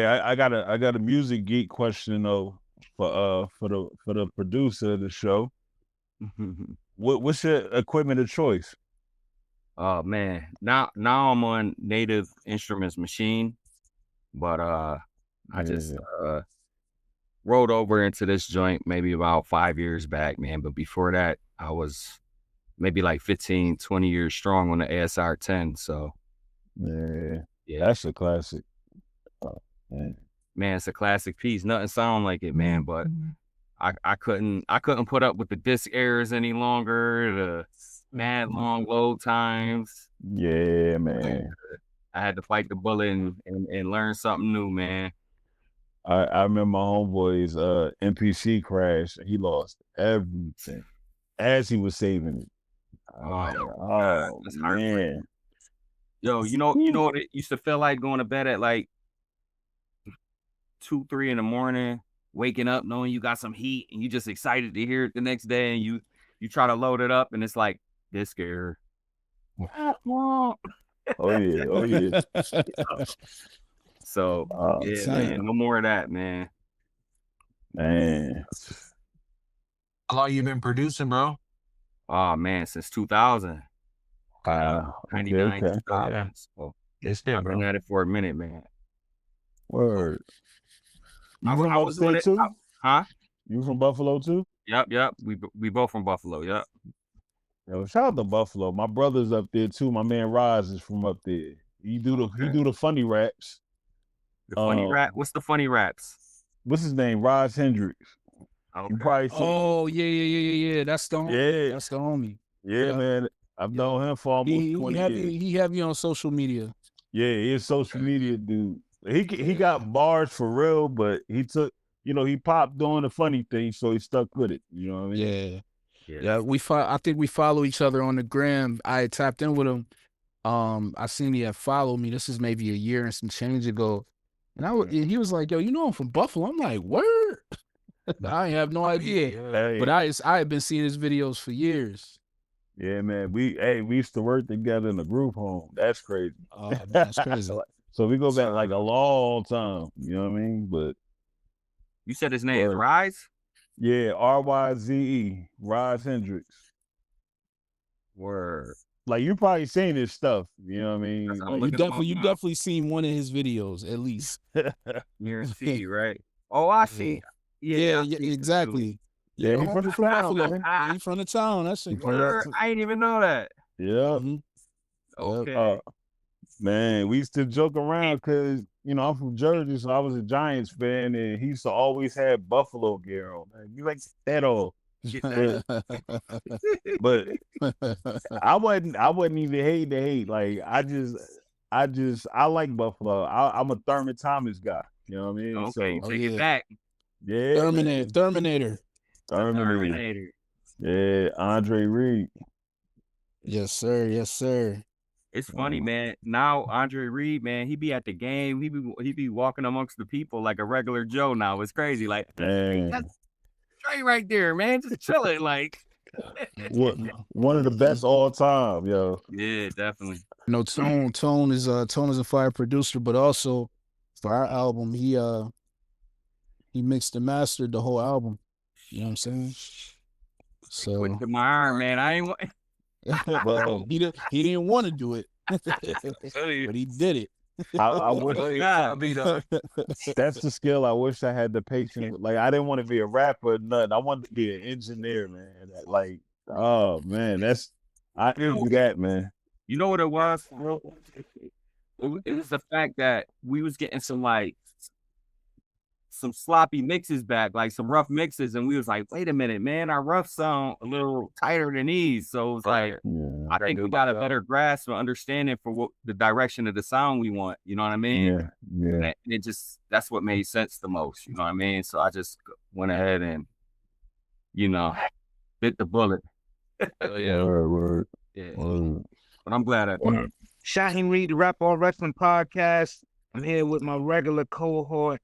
Hey, I got a music geek question though for the producer of the show. What's your equipment of choice? Oh man, now I'm on Native Instruments machine, but I just rolled over into this joint maybe about 5 years back, man. But before that, I was maybe like 15, 20 years strong on the ASR 10. So Yeah, yeah, that's a classic. Man, it's a classic piece. Nothing sound like it, man. But I couldn't put up with the disc errors any longer. The mad long load times. Yeah, man. I had to fight the bullet and learn something new, man. I remember my homeboy's NPC crashed and he lost everything as he was saving it. Oh man. Yo, you know what it used to feel like going to bed at like 2, 3 in the morning, waking up knowing you got some heat and you just excited to hear it the next day, and you try to load it up and it's like disc error. Oh yeah. So yeah, man, no more of that, man. Man. How long you been producing, bro? Oh man, since 2000. 99. Okay. Yeah. So It's there, I've bro. been at it for a minute, man. Word. You I from was doing upstate it, too? huh? You from Buffalo too? Yep. We both from Buffalo. Yep. Yo, shout out to Buffalo. My brother's up there too. My man Roz is from up there. He do the funny raps. The funny rap. What's the funny raps? What's his name? Roz Hendricks. Okay. You probably yeah. That's the homie. That's the homie. Yeah, man. I've known him for almost 20 years. He have you on social media. Yeah, he's a social media dude. He got bars for real, but he took, he popped doing the funny thing, so he stuck with it. You know what I mean? Yeah. I think we follow each other on the gram. I tapped in with him. I seen he had followed me. This is maybe a year and some change ago, and he was like, "Yo, I'm from Buffalo." I'm like, "Word." I have no idea, but I had been seeing his videos for years. Yeah, man. We used to work together in a group home. That's crazy. Oh, that's crazy. So we go back like a long time. You know what I mean? But you said his name is Rise? Yeah, RYZE, Roz Hendricks. Word. Like you probably seen his stuff. You know what I mean? Like, you definitely seen one of his videos at least. Near C, right? Oh, I see. Yeah, exactly. Yeah, he from the town. He from the town. That's it. I didn't even know that. Yeah. Okay. Man, we used to joke around because I'm from Jersey, so I was a Giants fan, and he used to always have Buffalo gear on. Man, you like that all? But I wasn't even hating to hate. Like I like Buffalo. I'm a Thurman Thomas guy. You know what I mean? Okay, take it back. Yeah. Terminator. Yeah, Andre Reed. Yes, sir. It's funny, man. Now Andre Reed, man, he be at the game. He be walking amongst the people like a regular Joe now. It's crazy. Like, that's straight right there, man. Just chilling, like. One of the best all time, yo. Yeah, definitely. Tone is a fire producer, but also for our album, he mixed and mastered the whole album. You know what I'm saying? So with my arm, man, I ain't. Well, he didn't want to do it, but he did it. I wish that's the skill. I wish I had the patience. Like I didn't want to be a rapper or nothing. I wanted to be an engineer, man. Like, oh man, I didn't do that, man. You know what it was? It was the fact that we was getting some sloppy mixes back, like some rough mixes, and we was like, wait a minute, man, our rough sound a little tighter than these. So it's like, I think we got a better grasp or understanding for what the direction of the sound we want. You know what I mean? Yeah. And that's what made sense the most. You know what I mean? So I just went ahead and, bit the bullet. Word. Yeah. But I'm glad I did. Shaheem Reed, the Rap All Wrestling Podcast. I'm here with my regular cohort,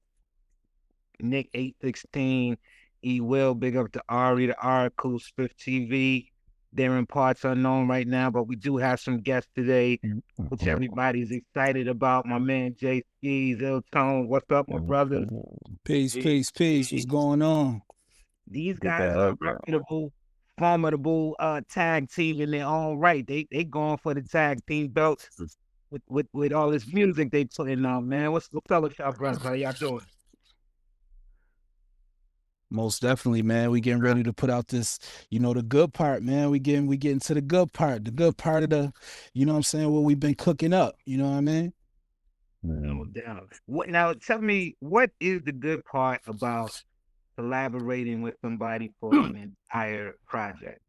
Nick 816, E Will, big up to Ari, the Oracle, Spiff TV, They're in parts unknown right now, but we do have some guests today, which everybody's excited about. My man Jay Skees, ILLTONE. What's up, my brother? Peace, peace, peace. What's going on? These guys are reputable, formidable tag team in their own right. They going for the tag team belts with all this music they putting out, man. What's up with y'all, brothers? How y'all doing? Most definitely, man. We getting ready to put out this, the good part, man. We getting to the good part of the, what I'm saying, what we've been cooking up. You know what I mean? No doubt. Now? Tell me, what is the good part about collaborating with somebody for an entire project?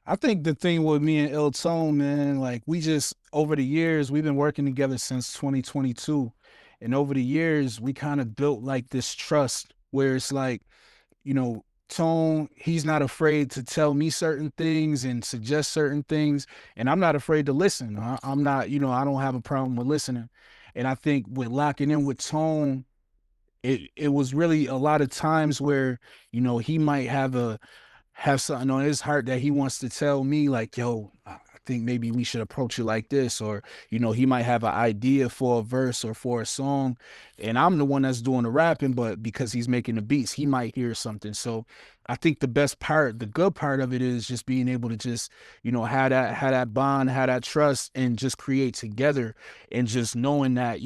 I think the thing with me and ILLTONE, man, like we just over the years we've been working together since 2022, and over the years we kind of built like this trust where it's like, Tone, he's not afraid to tell me certain things and suggest certain things, and I'm not afraid to listen. I'm not, I don't have a problem with listening. And I think with locking in with Tone, it was really a lot of times where, he might have something on his heart that he wants to tell me, like, yo, I think maybe we should approach it like this, or he might have an idea for a verse or for a song, and I'm the one that's doing the rapping, but because he's making the beats, he might hear something. So I think the best part, the good part of it, is just being able to just have that bond, have that trust, and just create together, and just knowing that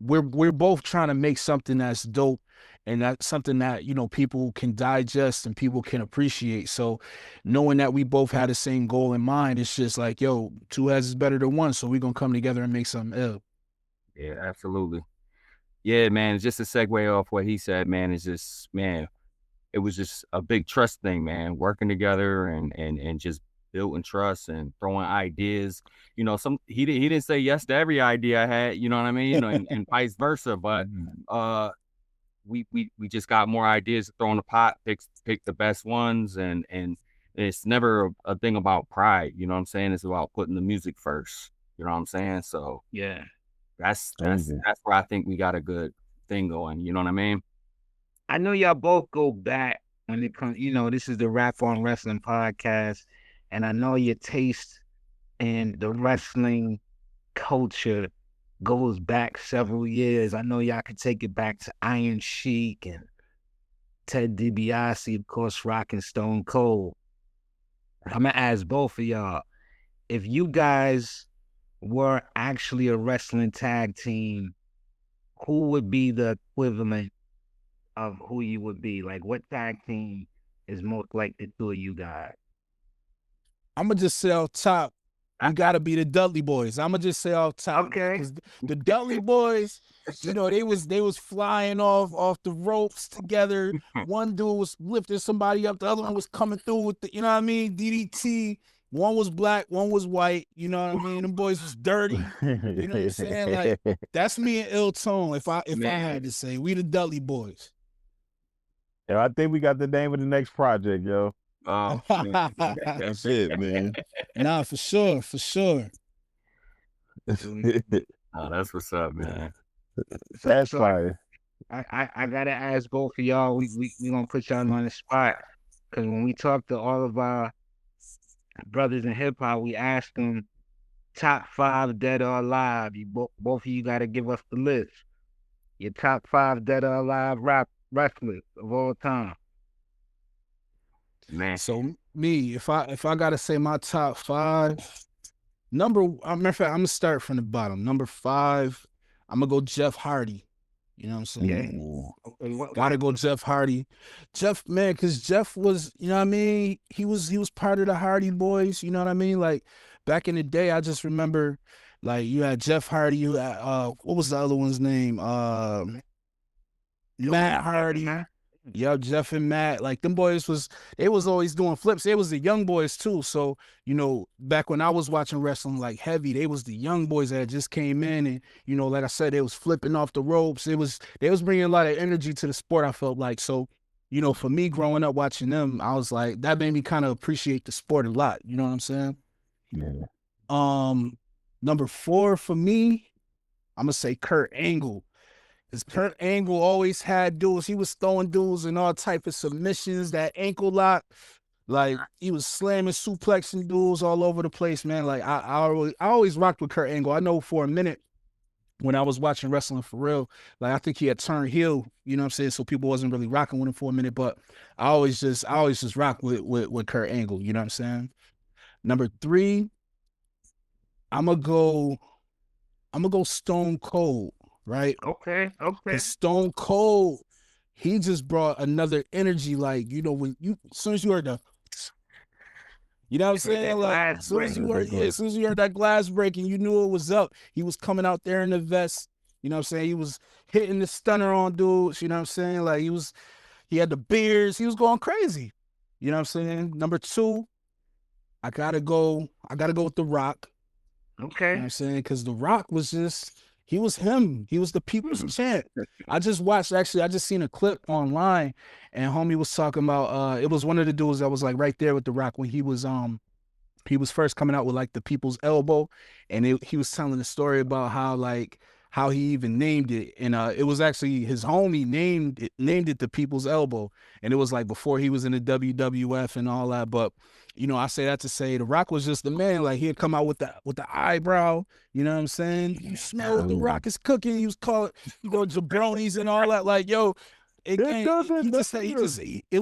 we're both trying to make something that's dope, and that's something that people can digest and people can appreciate. So knowing that we both had the same goal in mind, it's just like, yo, two heads is better than one, so we're gonna come together and make something ill. Yeah, absolutely. Yeah, man, just to segue off what he said, man, it's just, man, it was just a big trust thing, man, working together and just building trust and throwing ideas. He didn't say yes to every idea I had, you know what I mean? And vice versa, but we just got more ideas to throw in the pot, pick the best ones, and it's never a thing about pride, you know what I'm saying? It's about putting the music first, you know what I'm saying? So yeah, that's where I think we got a good thing going, you know what I mean? I know y'all both go back when it comes, this is the Rap on Wrestling podcast, and I know your taste in the wrestling culture goes back several years. I know y'all could take it back to Iron Sheik and Ted DiBiase, of course, rocking Stone Cold. I'm gonna ask both of y'all, if you guys were actually a wrestling tag team, who would be the equivalent of who you would be? Like, what tag team is most like the two of you guys? I'm gonna just say off top, you gotta be the Dudley Boys. I'm gonna just say off top, okay, because the Dudley Boys, they was flying off the ropes together. One dude was lifting somebody up, the other one was coming through with the, DDT. One was black, one was white. You know what I mean? Them boys was dirty. You know what I'm saying? Like, that's me and ILLTONE. If I had to say, we the Dudley Boys. Yo, I think we got the name of the next project, yo. Oh, that's it, man. Nah, for sure. Oh, that's what's up, man. That's fire. I gotta ask both of y'all. We gonna put y'all on the spot, because when we talk to all of our brothers in hip hop, we ask them top 5 dead or alive. Both of you gotta give us the list. Your top 5 dead or alive rap wrestlers of all time. Man. So me, if I gotta say my top 5, matter of fact, I'm gonna start from the bottom. Number 5, I'm gonna go Jeff Hardy. You know what I'm saying? Okay, gotta go Jeff Hardy. Jeff, man, because Jeff was, you know what I mean? He was part of the Hardy Boys, you know what I mean? Like, back in the day, I just remember, like, you had Jeff Hardy, you had, what was the other one's name? Matt Hardy. Yeah, Jeff and Matt, like, them boys was always doing flips. They was the young boys too. So, back when I was watching wrestling like heavy, they was the young boys that just came in, and, like I said, they was flipping off the ropes. They was bringing a lot of energy to the sport, I felt like. So, for me growing up watching them, I was like, that made me kind of appreciate the sport a lot. You know what I'm saying? Yeah. Number 4 for me, I'm gonna say Kurt Angle. Because Kurt Angle always had dudes. He was throwing dudes in all type of submissions, that ankle lock. Like he was slamming, suplexing dudes all over the place, man. Like I always rocked with Kurt Angle. I know for a minute when I was watching wrestling for real, like I think he had turned heel, you know what I'm saying? So people wasn't really rocking with him for a minute, but I always just rock with Kurt Angle, you know what I'm saying? Number 3, I'm gonna go Stone Cold, right? Okay. Cause Stone Cold, he just brought another energy. Like, you know, when you as soon as you heard the, you know what I'm saying? Like as soon as you heard that glass breaking, you knew it was up. He was coming out there in the vest, you know what I'm saying? He was hitting the stunner on dudes, you know what I'm saying? Like he had the beers, he was going crazy. You know what I'm saying? Number 2, I gotta go with The Rock. Okay. You know what I'm saying? Because The Rock was he was him. He was the people's champ. I just seen a clip online and homie was talking about, it was one of the dudes that was like right there with The Rock when he was first coming out with like the people's elbow. And he was telling the story about how he even named it. And it was actually his homie named it the people's elbow. And it was like before he was in the WWF and all that. But you know, I say that to say The Rock was just the man. Like he'd come out with the eyebrow, you know what I'm saying? You smell what The Rock is cooking. He was calling, jabronis and all that. Like, yo, it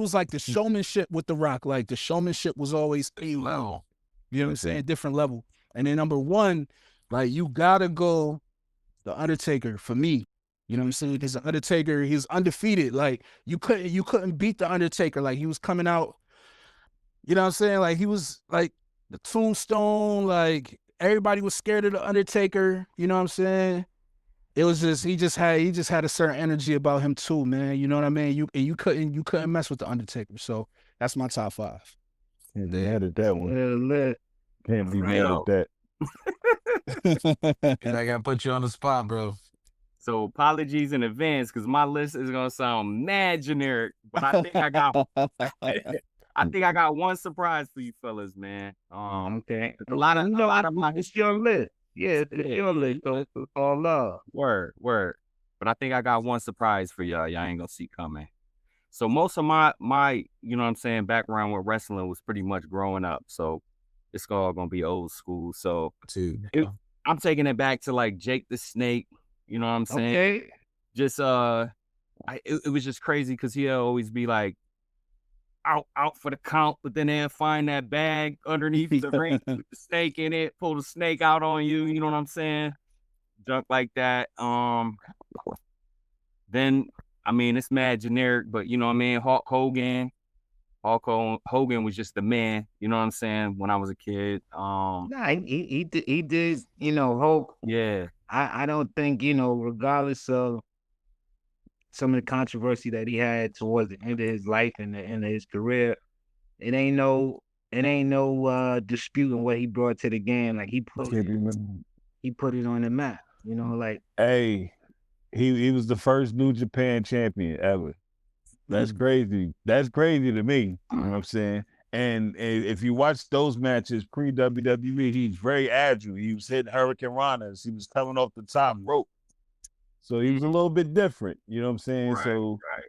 was like the showmanship with The Rock. Like the showmanship was always a level. You know what I'm saying? Different level. And then number 1, like you gotta go The Undertaker for me. You know what I'm saying? Because The Undertaker, he's undefeated. Like you couldn't beat The Undertaker. Like he was coming out. You know what I'm saying? Like he was like the Tombstone, like everybody was scared of The Undertaker, you know what I'm saying? It was just he just had a certain energy about him too, man. You know what I mean? You couldn't mess with The Undertaker. So that's my top 5. Yeah, they added that one. Can't be mad at that. I gotta put you on the spot, bro. So apologies in advance because my list is gonna sound mad generic, but I think I got one surprise for you fellas, man. Okay. A lot of my It's your list. Yeah, it's your list. So it's all love. Word. But I think I got one surprise for y'all. Y'all ain't gonna see coming. So most of my you know what I'm saying, background with wrestling was pretty much growing up. So it's all gonna be old school. So I'm taking it back to like Jake the Snake. You know what I'm saying? Okay. Just it was just crazy because he'll always be like out for the count, but then they'll find that bag underneath the ring with the snake in it, pull the snake out on you. You know what I'm saying? Junk like that. Then I mean it's mad generic, but you know what I mean. Hulk Hogan was just the man. You know what I'm saying? When I was a kid. Nah, he did. You know, Hulk. Yeah. I don't think, you know, regardless of some of the controversy that he had towards the end of his life and the end of his career, it ain't no disputing what he brought to the game. Like he put it on the map. You know, like hey, he was the first New Japan champion ever. That's crazy. That's crazy to me. You know what I'm saying? And if you watch those matches pre-WWE, he's very agile. He was hitting Hurricane Ranas. He was coming off the top rope. So he was a little bit different. You know what I'm saying?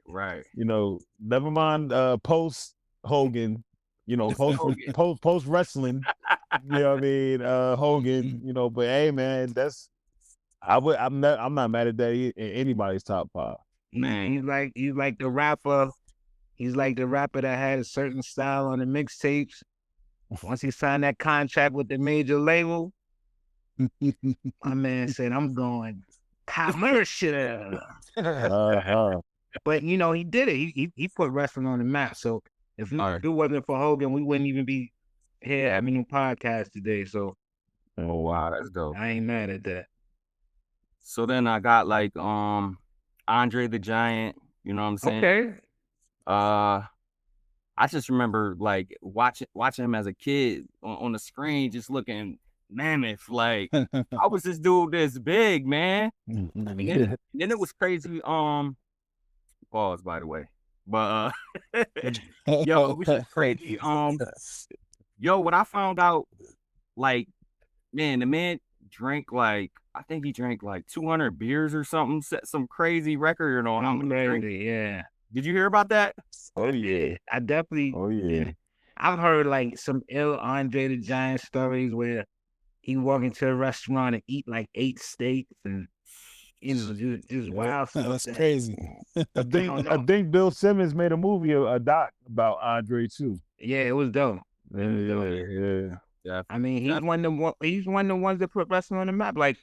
Right. You know, never mind post Hogan, you know, post wrestling, you know what I mean? Hogan, you know, but hey man, I'm not mad at that in anybody's top 5. Man, he's like the rapper. He's like the rapper that had a certain style on the mixtapes. Once he signed that contract with the major label, my man said, I'm going commercial. But, you know, he did it. He put wrestling on the map. So if it wasn't for Hogan, we wouldn't even be here having a podcast today. So, oh, wow, that's dope. I ain't mad at that. So then I got like Andre the Giant, you know what I'm saying? Okay. I just remember like watching him as a kid on the screen, just looking mammoth. Like, how was this dude this big, man? And then it was crazy. Pause, by the way. But yo, it was just crazy. Yo, what I found out, like, man, the man drank like, I think he drank like 200 beers or something, set some crazy record on how much. Yeah. Did you hear about that? Oh yeah. I definitely. Oh yeah. I've heard like some ill Andre the Giant stories where he walk into a restaurant and eat like 8 steaks and just wild stuff. That's crazy. I think Bill Simmons made a movie, a doc about Andre too. Yeah, it was dope. Yeah. I mean, he's one of the ones that put wrestling on the map. Like,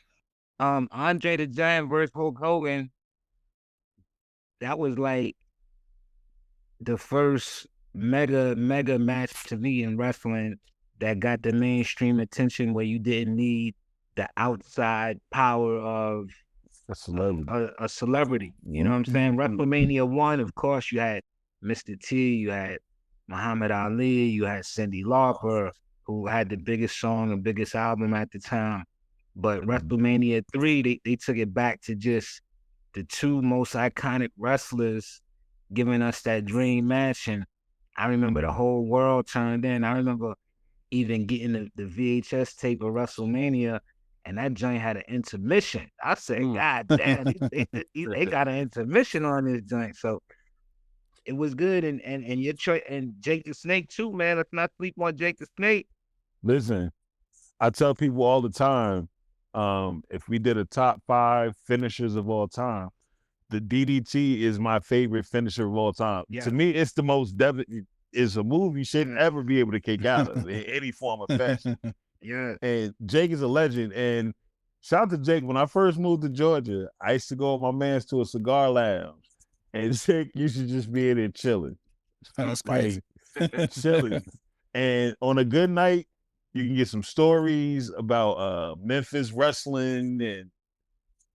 Andre the Giant versus Hulk Hogan. That was like the first mega match to me in wrestling that got the mainstream attention where you didn't need the outside power of A celebrity. a celebrity. You know what I'm saying? WrestleMania 1, of course, you had Mr. T, you had Muhammad Ali, you had Cyndi Lauper, who had the biggest song and biggest album at the time. But WrestleMania 3, they took it back to just the two most iconic wrestlers giving us that dream match. And I remember the whole world turned in. I remember even getting the VHS tape of WrestleMania, and that joint had an intermission. I said, God damn, they got an intermission on this joint. So it was good. And your choice, and Jake the Snake too, man. Let's not sleep on Jake the Snake. Listen, I tell people all the time, if we did a top 5 finishers of all time, the DDT is my favorite finisher of all time. Yeah. To me, it's the most devastating. It's a move you shouldn't ever be able to kick out of in any form of fashion. Yeah. And Jake is a legend. And shout out to Jake. When I first moved to Georgia, I used to go with my mans to a cigar lounge. And Jake used to just be in there chilling. That's crazy. Chilling. And on a good night, you can get some stories about Memphis wrestling, and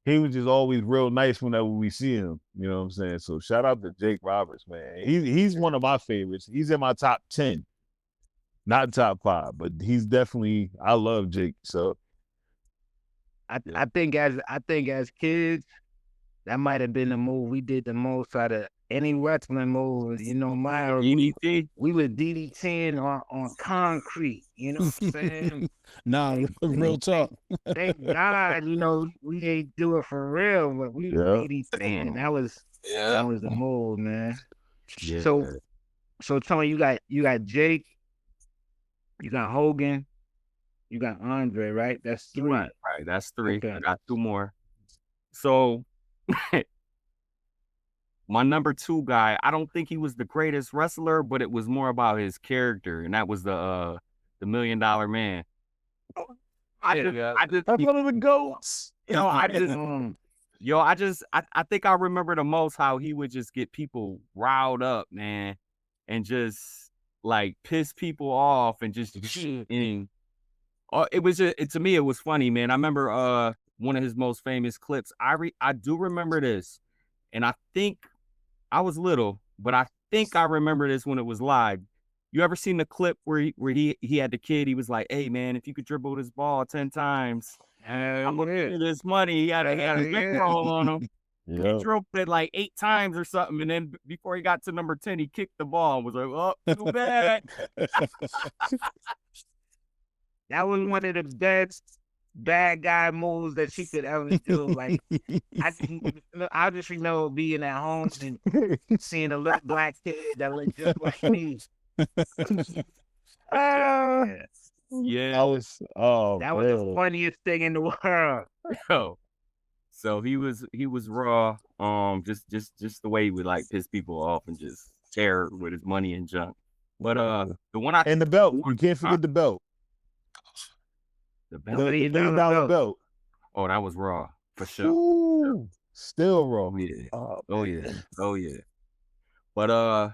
he was just always real nice whenever we see him. You know what I'm saying? So shout out to Jake Roberts, man. He's one of my favorites. He's in my top 10. Not top 5, but he's definitely, I love Jake. So I think as kids, that might have been the move we did the most out of any wrestling move. You know, DDT. We were DDTing on concrete. You know what I'm saying? Nah, real talk. Thank God, you know, we ain't do it for real, but we were DDTing. That was the move, man. Yeah. So tell me, you got Jake, you got Hogan, you got Andre, right? That's 3. Right, that's 3. Okay. I got 2 more. So my number 2 guy, I don't think he was the greatest wrestler, but it was more about his character, and that was the $1 Million Man. I just that's one of the goats. I think I remember the most how he would just get people riled up, man, and just like piss people off and just and it was just, to me it was funny, man. I remember one of his most famous clips. I do remember this, and I think I was little, but I think I remember this when it was live. You ever seen the clip where he had the kid? He was like, "Hey man, if you could dribble this ball 10 times, I'm gonna give you this money." He had a bankroll on him. He dribbled it like 8 times or something, and then before he got to number 10, he kicked the ball and was like, "Oh, too bad." That was one of the best bad guy moves that she could ever do. Like, I just remember being at home and seeing a little black kid that looked just like me. Yeah, that was the funniest thing in the world. Yo. So he was raw. Just the way he would like piss people off and just tear with his money and junk. But the one and the belt, you can't forget the belt. The belt, the $1 belt. Oh, that was raw for sure. Ooh, still raw. Oh yeah. But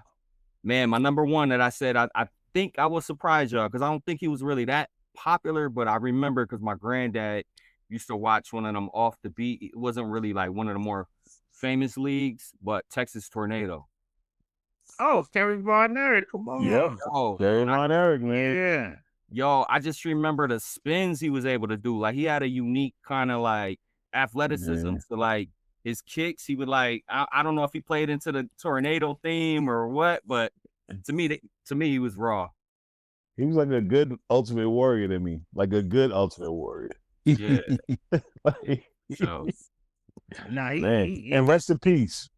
man, my number 1 that I said, I think I was surprised y'all because I don't think he was really that popular, but I remember because my granddad used to watch one of them off the beat. It wasn't really like one of the more famous leagues, but Texas Tornado. Oh, Terry Von Erich, come on. Yeah. Oh, Terry Von Erich, man. Yeah. Yo, I just remember the spins he was able to do. Like he had a unique kind of like athleticism. So like his kicks, he would like, I don't know if he played into the tornado theme or what, but to me, he was raw. He was like a good Ultimate Warrior to me, like a good Ultimate Warrior. Yeah. Like, So, and rest in peace.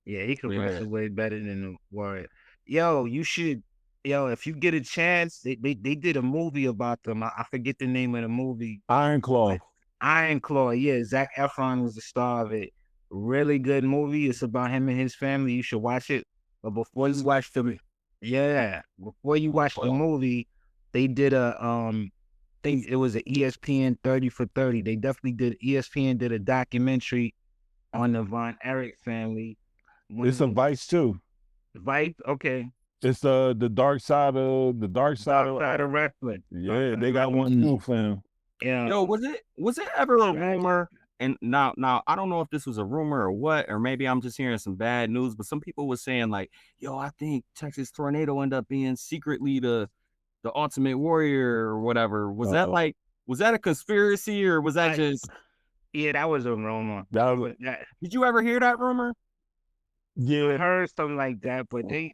Yeah, he could wrestle way better than the Warrior. Yo, you should Yo, if you get a chance, they did a movie about them. I forget the name of the movie. Iron Claw. Iron Claw, yeah. Zac Efron was the star of it. Really good movie. It's about him and his family. You should watch it. But before you watch the movie, they did think it was an ESPN 30 for 30. They definitely did. ESPN did a documentary on the Von Erich family. It's a Vice too. Vice, okay. It's the dark side of wrestling. Yeah, they got one too, fam. Yeah. Yo, was it ever a rumor? And now I don't know if this was a rumor or what, or maybe I'm just hearing some bad news, but some people were saying like, yo, I think Texas Tornado ended up being secretly the Ultimate Warrior or whatever. Was that a conspiracy, or was that just? Yeah, that was a rumor. Did you ever hear that rumor? Yeah, I heard something like that, but they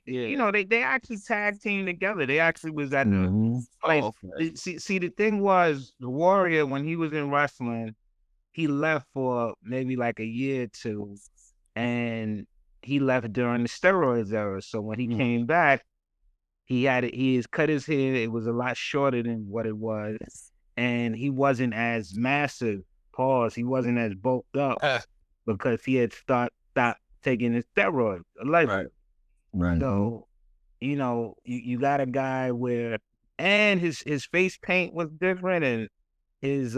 actually tag team together. They actually was at the place. See, the thing was, the Warrior, when he was in wrestling, he left for maybe like a year or two, and he left during the steroids era. So when he came back, he cut his hair. It was a lot shorter than what it was, and he wasn't as massive. He wasn't as bulked up because he had stopped taking his steroids. Right. So, you got a guy and his face paint was different, and his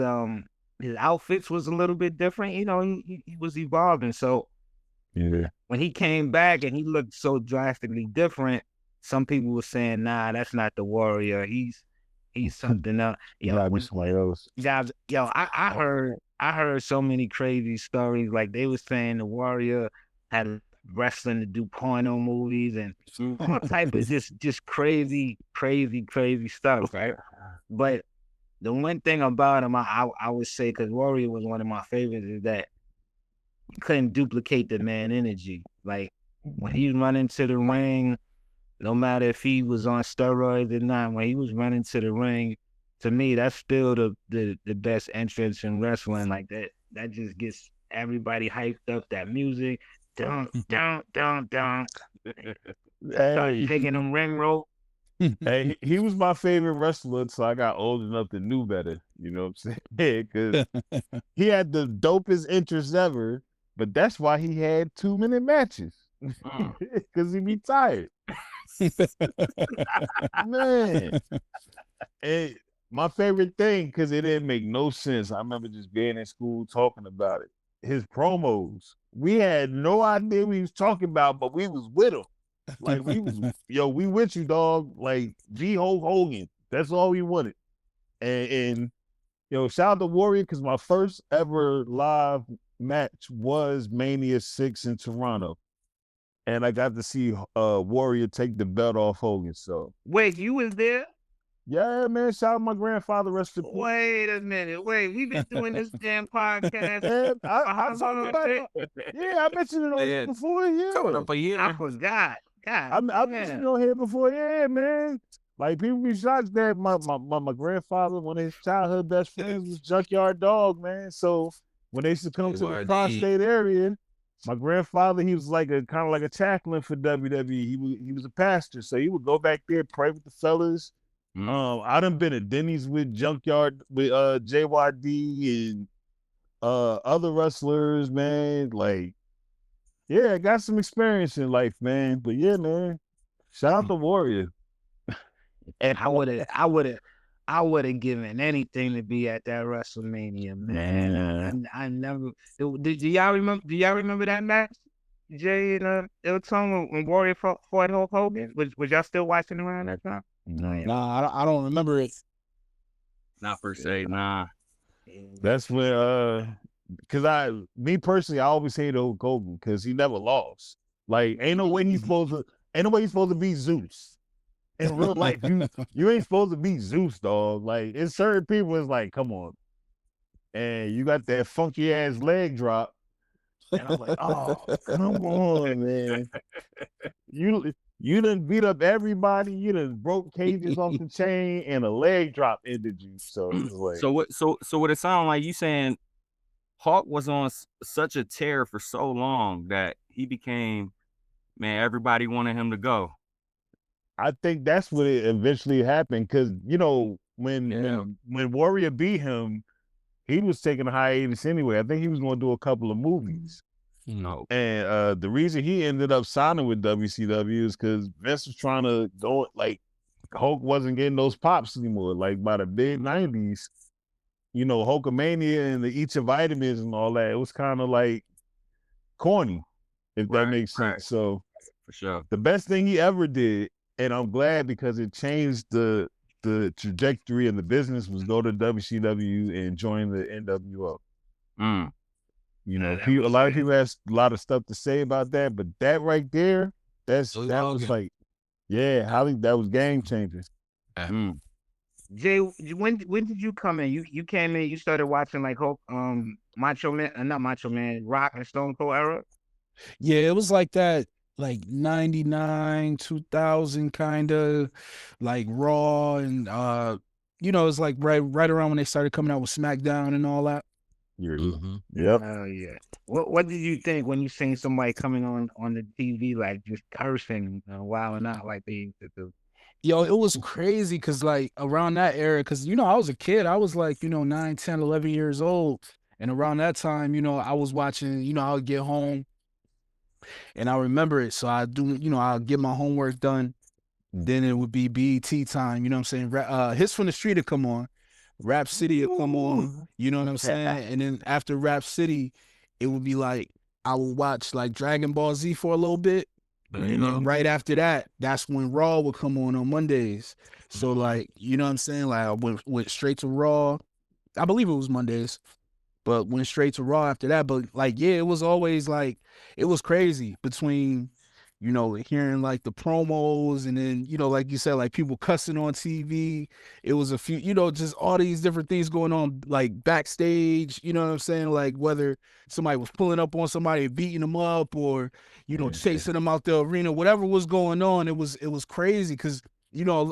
outfits was a little bit different. He was evolving. So when he came back and he looked so drastically different, some people were saying, nah, that's not the Warrior. He's something else. I heard so many crazy stories. Like, they were saying the Warrior had wrestling to do porno movies and all type of just crazy stuff, right? But the one thing about him, I would say, because Warrior was one of my favorites, is that you couldn't duplicate the man energy. Like, when he run into the ring, no matter if he was on steroids or not, when he was running to the ring, to me, that's still the best entrance in wrestling. Like that just gets everybody hyped up. That music, down. Start taking them ring rope. Hey, he was my favorite wrestler until I got old enough to know better. You know what I'm saying? Because he had the dopest entrance ever, but that's why he had 2-minute matches. Because he be tired. Man. And my favorite thing, because it didn't make no sense. I remember just being in school talking about it. His promos. We had no idea what he was talking about, but we was with him. Like, we with you, dog. Like, G Hulk Hogan. That's all we wanted. And shout out to Warrior, because my first ever live match was Mania 6 in Toronto. And I got to see Warrior take the belt off Hogan. So wait, you was there? Yeah, man. Shout out my grandfather. Rest in peace. Wait a minute. We've been doing this damn podcast. I mentioned it before. Yeah, coming up a year. I forgot. God, I mentioned it on here before. Yeah, man. Like, people be shocked that my grandfather, one of his childhood best friends, was Junkyard Dog, man. So when they used to come to the tri-state area, my grandfather, he was like kind of like a chaplain for WWE. He was a pastor, so he would go back there, pray with the fellas. I done been at Denny's with Junkyard, with JYD and other wrestlers, man. Like, yeah, I got some experience in life, man. But yeah, man, shout out to Warrior. And I would have given anything to be at that WrestleMania, man. I never. Do y'all remember? Do y'all remember that match, Jay and ILLTONE, when Warrior fought Hulk Hogan? Was y'all still watching around that time? Nah, I don't remember it. Not per se, nah. That's when because me personally, I always hated Hulk Hogan because he never lost. Like, ain't no way he's supposed to be Zeus. In real life, you ain't supposed to be Zeus, dog. Like, it's certain people, it's like, come on. And you got that funky ass leg drop. And I'm like, oh, come on, man. You done beat up everybody. You done broke cages off the chain, and a leg drop ended you. So it was like, so what it sound like, you saying Hawk was on such a tear for so long that he became, man, everybody wanted him to go. I think that's what it eventually happened because when Warrior beat him, he was taking a hiatus anyway. I think he was going to do a couple of movies. No. And the reason he ended up signing with WCW is because Vince was trying to go, like, Hulk wasn't getting those pops anymore. Like, by the mid-90s, Hulkamania and the Eat Your Vitamins and all that, it was kind of like corny, if that makes sense. Right. So, for sure, the best thing he ever did, and I'm glad because it changed the trajectory of the business, was go to WCW and join the NWO. A lot of people have a lot of stuff to say about that, but that right there, that was like, that was game changers. Jay, when did you come in? You came in, you started watching like Macho Man, not Macho Man, Rock and Stone Cold era? Yeah, it was like that, like 99, 2000 kind of, like Raw and it's like right around when they started coming out with SmackDown and all that. Yep. Oh yeah. What did you think when you seen somebody coming on the TV like just cursing and wilding out like they used to do? Yo, it was crazy because like around that era, because I was a kid. I was like 9, 10, 11 years old. And around that time, I was watching, I would get home and I remember it. So I do, I'll get my homework done. Then it would be BET time, you know what I'm saying? Hits from the Street would come on. Rap City would come on, you know what I'm saying? And then after Rap City, it would be like, I would watch like Dragon Ball Z for a little bit. And then right after that, that's when Raw would come on Mondays. So like, you know what I'm saying? Like I went straight to Raw. I believe it was Mondays, but went straight to Raw after that. But like, yeah, it was always like, it was crazy between, hearing like the promos and then, like you said, like people cussing on TV. It was a few, just all these different things going on like backstage, you know what I'm saying? Like whether somebody was pulling up on somebody and beating them up or, chasing them out the arena, whatever was going on, it was crazy because,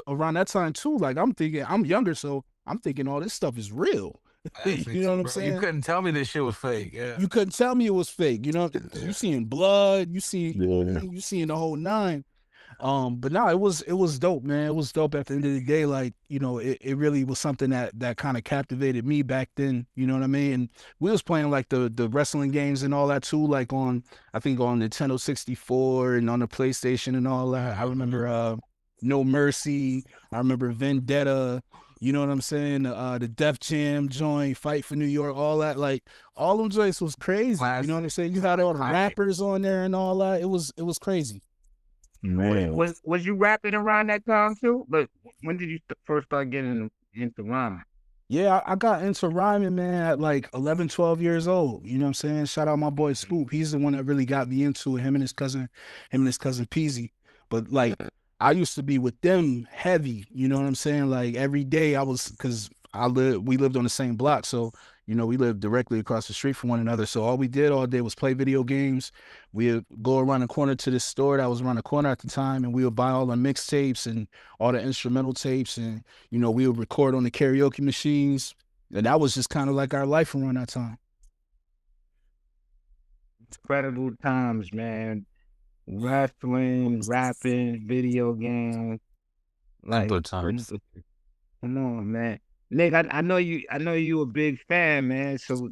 around that time too, like I'm thinking, I'm younger, so I'm thinking all this stuff is real. You know what I'm saying? You couldn't tell me this shit was fake. Yeah. You couldn't tell me it was fake. You seeing blood, you seeing the whole nine. But no, it was dope, man. It was dope at the end of the day. Like, it really was something that kind of captivated me back then. You know what I mean? And we was playing like the wrestling games and all that too, like I think on the Nintendo 64 and on the PlayStation and all that. I remember No Mercy. I remember Vendetta. You know what I'm saying? The Def Jam joint, Fight for New York, all that. Like all them joints was crazy. You know what I'm saying? You had all the rappers on there and all that. It was crazy. Man, was you rapping around that time too? But when did you first start getting into rhyming? Yeah, I got into rhyming, man, at like 11, 12 years old. You know what I'm saying? Shout out my boy Scoop. He's the one that really got me into it. Him and his cousin Peasy. But like I used to be with them heavy, you know what I'm saying? Like every day because we lived on the same block. So, we lived directly across the street from one another. So all we did all day was play video games. We'd go around the corner to this store that was around the corner at the time, and we would buy all the mixtapes and all the instrumental tapes. And, we would record on the karaoke machines. And that was just kind of like our life around that time. Incredible times, man. Wrestling, rapping, video games, like Good times. Come on, man. Nick, I know you a big fan, man. So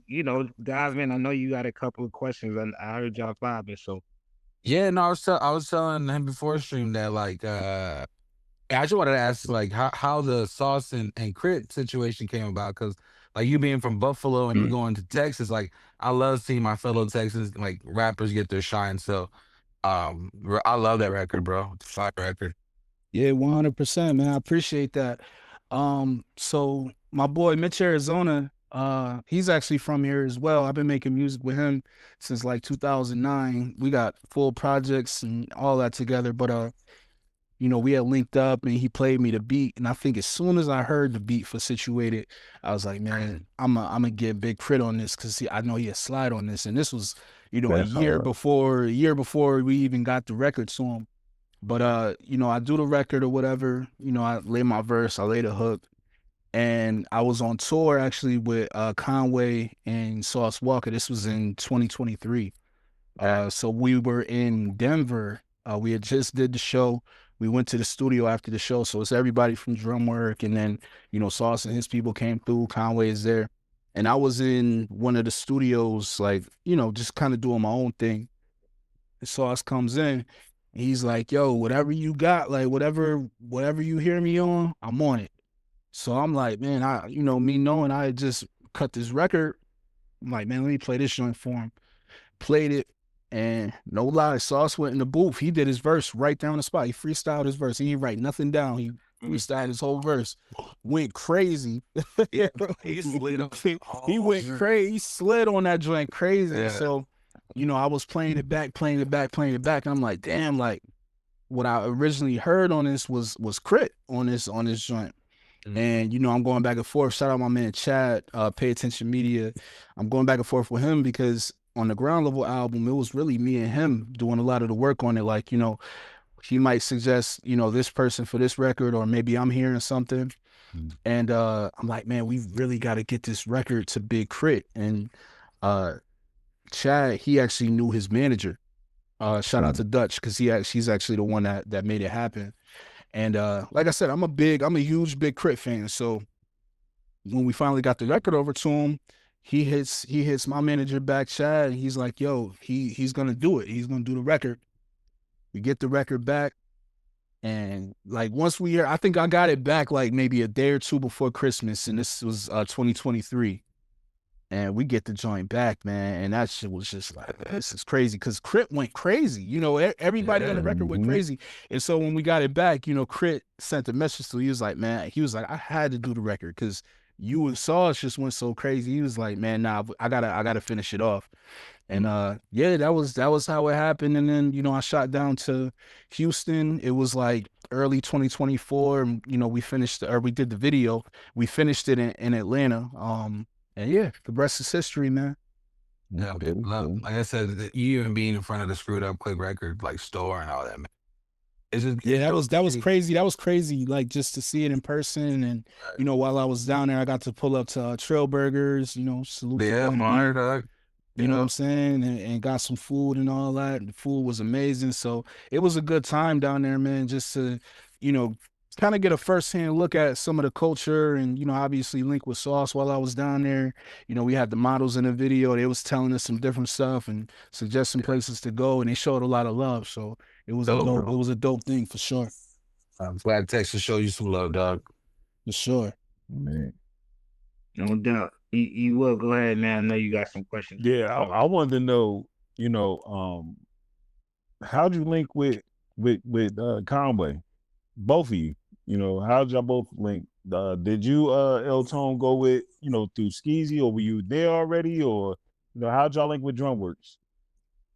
dive in. I know you got a couple of questions, and I heard y'all vibing. So Yeah, no, I was telling him before stream that like I just wanted to ask like how the Sauce and Crit situation came about, because like you being from Buffalo and you going to Texas, like I love seeing my fellow Texans like rappers get their shine. So I love that record, bro. It's a fire record. Yeah, 100%, man. I appreciate that. So my boy Mitch Arizona, he's actually from here as well. I've been making music with him since like 2009. We got full projects and all that together, but we had linked up and he played me the beat. And I think as soon as I heard the beat for Situated, I was like, man, I'm gonna get Big Crit on this because I know he had Slide on this. And this was, a year before we even got the record to him. But I do the record or whatever, I lay my verse, I lay the hook. And I was on tour actually with Conway and Sauce Walker. This was in 2023. So we were in Denver. We had just did the show. we went to the studio after the show. So it's everybody from drum work, and then, you know, Sauce and his people came through. Conway is there. And I was in one of the studios, like, you know, just kind of doing my own thing. And Sauce comes in, and he's like, yo, whatever you got, like, whatever you hear me on, I'm on it. So I'm like, man, you know, me knowing I had just cut this record, I'm like, man, let me play this joint for him. Played it, and no lie, Sauce went in the booth. He did his verse right down the spot. He freestyled his verse. He didn't write nothing down. He freestyled his whole verse. Went crazy. Yeah, he slid on. He went crazy. He slid on that joint crazy. Yeah. So, you know, I was playing it back. And I'm like, damn, like what I originally heard on this was Crit on this joint. And, you know, I'm going back and forth. Shout out my man Chad, Pay Attention Media. I'm going back and forth with him because on the Ground Level album, it was really me and him doing a lot of the work on it. Like, you know, he might suggest, you know, this person for this record, or maybe I'm hearing something. And I'm like, man, we really got to get this record to Big Crit. And Chad, he actually knew his manager. Shout out to Dutch, because she's actually the one that made it happen. And like I said, I'm a huge Big Crit fan. So when we finally got the record over to him, he hits my manager back, Chad, and he's like, yo, he's gonna do it. He's gonna do the record. We get the record back, and like once I think I got it back like maybe a day or two before Christmas, and this was 2023. And we get the joint back, man, and that shit was just like, this is crazy, because Crit went crazy. You know, everybody on the record went crazy. And so when we got it back, you know, Crit sent a message to, he was like, I had to do the record because you and Sauce just went so crazy. He was like, man, nah, I gotta finish it off. And yeah, that was how it happened. And then, you know, I shot down to Houston. It was like early 2024. And, you know, we did the video. We finished it in Atlanta. And yeah, the rest is history, man. Yeah, like I said, you even being in front of the Screwed Up Quick record like store and all that, man. It's just, yeah, that was crazy. That was crazy, like just to see it in person. And you know, while I was down there, I got to pull up to Trail Burgers. You know, salute. Yeah, Mark, dog. You know what I'm saying? And got some food and all that. The food was amazing. So it was a good time down there, man, just to, you know, kind of get a firsthand look at some of the culture, and, you know, obviously link with Sauce while I was down there. You know, we had the models in the video. They was telling us some different stuff and suggesting places to go, and they showed a lot of love. So it was a dope thing for sure. I'm glad Texas showed you some love, dog. For sure. Man. No doubt. You will go ahead, man. I know you got some questions. Yeah, I wanted to know, you know, how'd you link with Conway? Both of you. You know, how'd y'all both link? Did you ILLTONE go with, you know, through Skeezy, or were you there already, or, you know, how'd y'all link with Drumworks?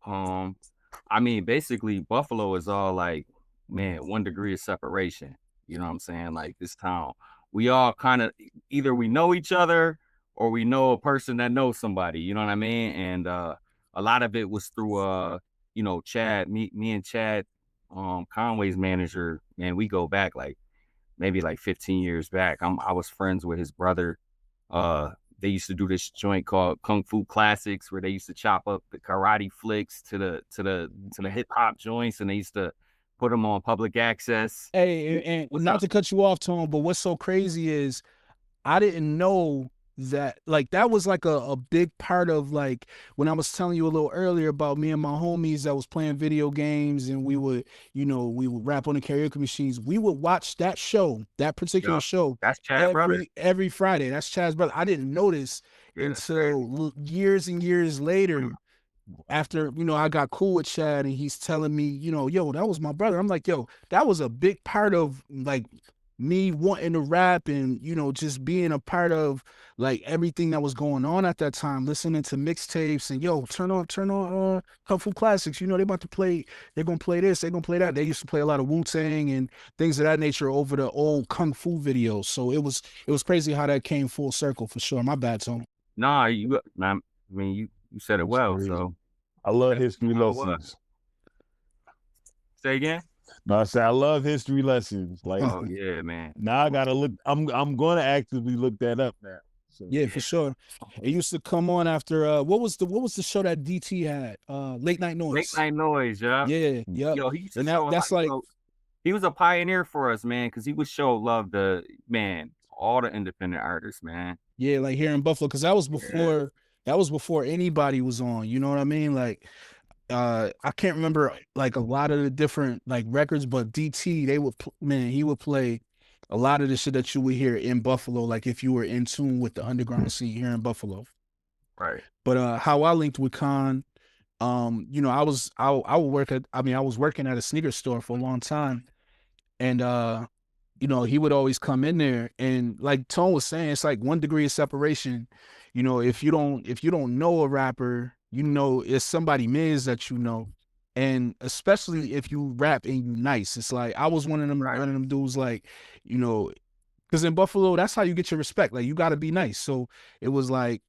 I mean, basically Buffalo is all like, man, 1 degree of separation. You know what I'm saying? Like this town, we all kind of either we know each other or we know a person that knows somebody, you know what I mean? And a lot of it was through you know, Chad, me and Chad, Conway's manager, man, we go back like maybe like 15 years back. I was friends with his brother. They used to do this joint called Kung Fu Classics, where they used to chop up the karate flicks to the hip hop joints, and they used to put them on public access. Hey, and not to cut you off, Tone, but what's so crazy is I didn't know that, like, that was like a big part of, like, when I was telling you a little earlier about me and my homies that was playing video games, and we would rap on the karaoke machines. We would watch that show, that particular show. That's Chad's brother. Every Friday. That's Chad's brother. I didn't notice until years and years later, after, you know, I got cool with Chad and he's telling me, you know, yo, that was my brother. I'm like, yo, that was a big part of, like, me wanting to rap and, you know, just being a part of, like, everything that was going on at that time, listening to mixtapes and, yo, turn on Kung Fu Classics. You know, they're going to play this, they're going to play that. They used to play a lot of Wu-Tang and things of that nature over the old Kung Fu videos. So it was crazy how that came full circle, for sure. My bad, Tony. Nah, you said it well. So I love history lessons. Say again? No, I said I love history lessons. Like, oh yeah, man. Now I gotta look. I'm going to actively look that up now. So, yeah, for sure. It used to come on after what was the show that DT had? Late Night Noise. Late Night Noise, yeah. Yeah, yeah. Yo, that's like, he was a pioneer for us, man, because he would show love to all the independent artists, man. Yeah, like here in Buffalo, because that was before anybody was on. You know what I mean? Like, I can't remember like a lot of the different like records, but DT, he would play a lot of the shit that you would hear in Buffalo, like if you were in tune with the underground scene here in Buffalo. Right. But how I linked with Khan, you know, I was working at a sneaker store for a long time, and you know, he would always come in there, and like Tone was saying, it's like 1 degree of separation. You know, if you don't know a rapper, you know it's somebody millions that you know. And especially if you rap and you nice. It's like I was one of them dudes, like, you know, because in Buffalo, that's how you get your respect. Like, you gotta be nice. So it was like,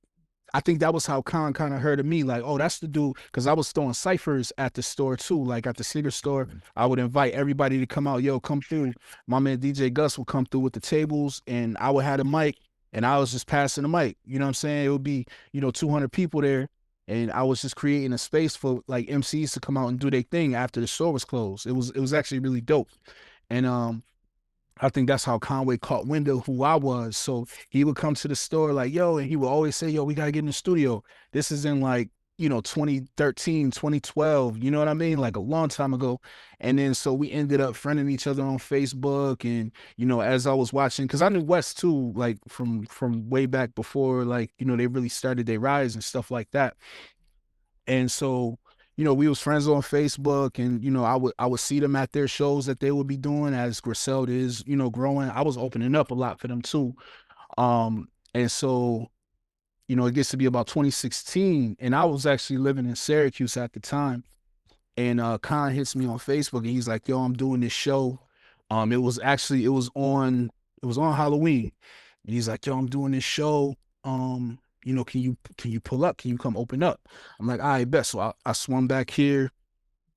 I think that was how Khan kind of heard of me, like, oh, that's the dude, because I was throwing ciphers at the store too, like at the sneaker store. I would invite everybody to come out, yo, come through. My man DJ Gus would come through with the tables, and I would have a mic, and I was just passing the mic. You know what I'm saying? It would be, you know, 200 people there, and I was just creating a space for like MCs to come out and do their thing after the store was closed. It was actually really dope, and I think that's how Conway caught wind of who I was. So he would come to the store like, yo, and he would always say, yo, we got to get in the studio. This is in like, you know, 2013, 2012, you know what I mean? Like a long time ago. And then so we ended up friending each other on Facebook. And, you know, as I was watching, because I knew West too, like from way back before, like, you know, they really started their rise and stuff like that. And so, you know, we was friends on Facebook, and, you know, I would see them at their shows that they would be doing as Griselda is, you know, growing. I was opening up a lot for them too. And so, you know, it gets to be about 2016, and I was actually living in Syracuse at the time. And Khan hits me on Facebook, and he's like, yo, I'm doing this show. It was on Halloween. And he's like, yo, I'm doing this show. You know, can you pull up? Can you come open up? I'm like, all right, bet. So I swung back here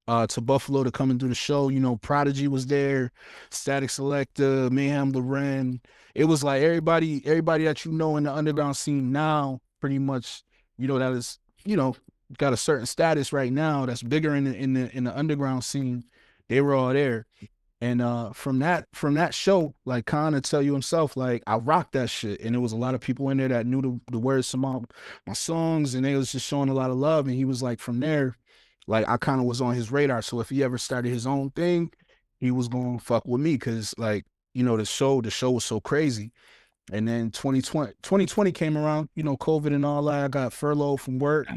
to Buffalo to come and do the show. You know, Prodigy was there, Static Selector, Mayhem Loren. It was like everybody that you know in the underground scene now, pretty much, you know, that is, you know, got a certain status right now that's bigger in the underground scene. They were all there. And from that show, like Khan would tell you himself, like I rocked that shit, and there was a lot of people in there that knew the words to my songs, and they was just showing a lot of love. And he was like, from there, like I kind of was on his radar. So if he ever started his own thing, he was gonna fuck with me, because like, you know, the show was so crazy. And then 2020 came around, you know, COVID and all that. I got furloughed from work.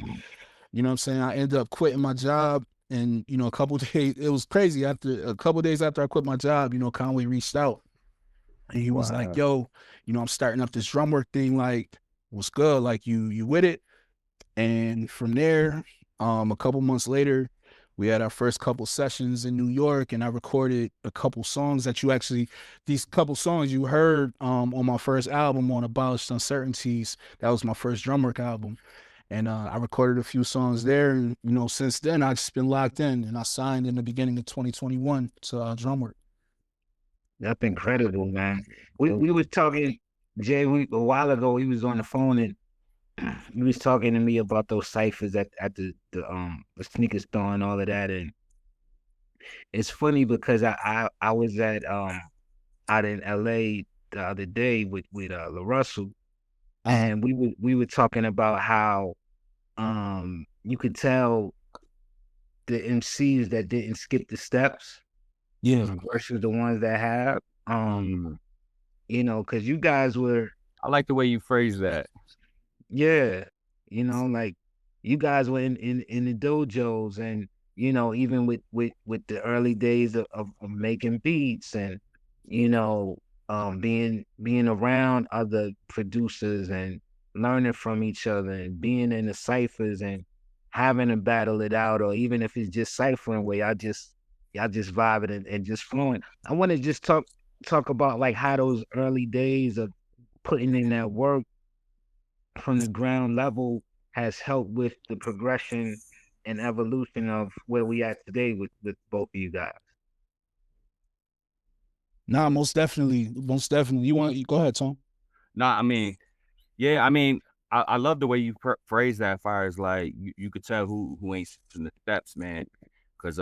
You know what I'm saying? I ended up quitting my job. And, you know, a couple of days, it was crazy. After a couple of days after I quit my job, you know, Conway reached out, and he was like, yo, you know, I'm starting up this drum work thing. Like, what's good? Like, you with it? And from there, a couple months later, we had our first couple sessions in New York, and I recorded a couple songs these couple songs you heard on my first album, on Abolished Uncertainties. That was my first drum work album. And I recorded a few songs there, and, you know, since then I've just been locked in, and I signed in the beginning of 2021 to Drumwork. That's incredible, man. We was talking, Jay, a while ago. He was on the phone, and he was talking to me about those ciphers at the sneaker store and all of that. And it's funny because I was at out in LA the other day with La Russell, and we were talking about how you could tell the MCs that didn't skip the steps, yeah, versus the ones that have, you know, because you guys were. I like the way you phrase that. Yeah, you know, like you guys were in the dojos, and, you know, even with the early days of making beats, and, you know, being around other producers and learning from each other, and being in the ciphers and having to battle it out, or even if it's just ciphering where y'all just vibing and just flowing. I want to just talk about like how those early days of putting in that work from the ground level has helped with the progression and evolution of where we at today with both of you guys. Nah, most definitely. You go ahead, Tom. Nah, I mean, yeah, I mean, I love the way you phrase that, as far as like you could tell who ain't in the steps, man. Cause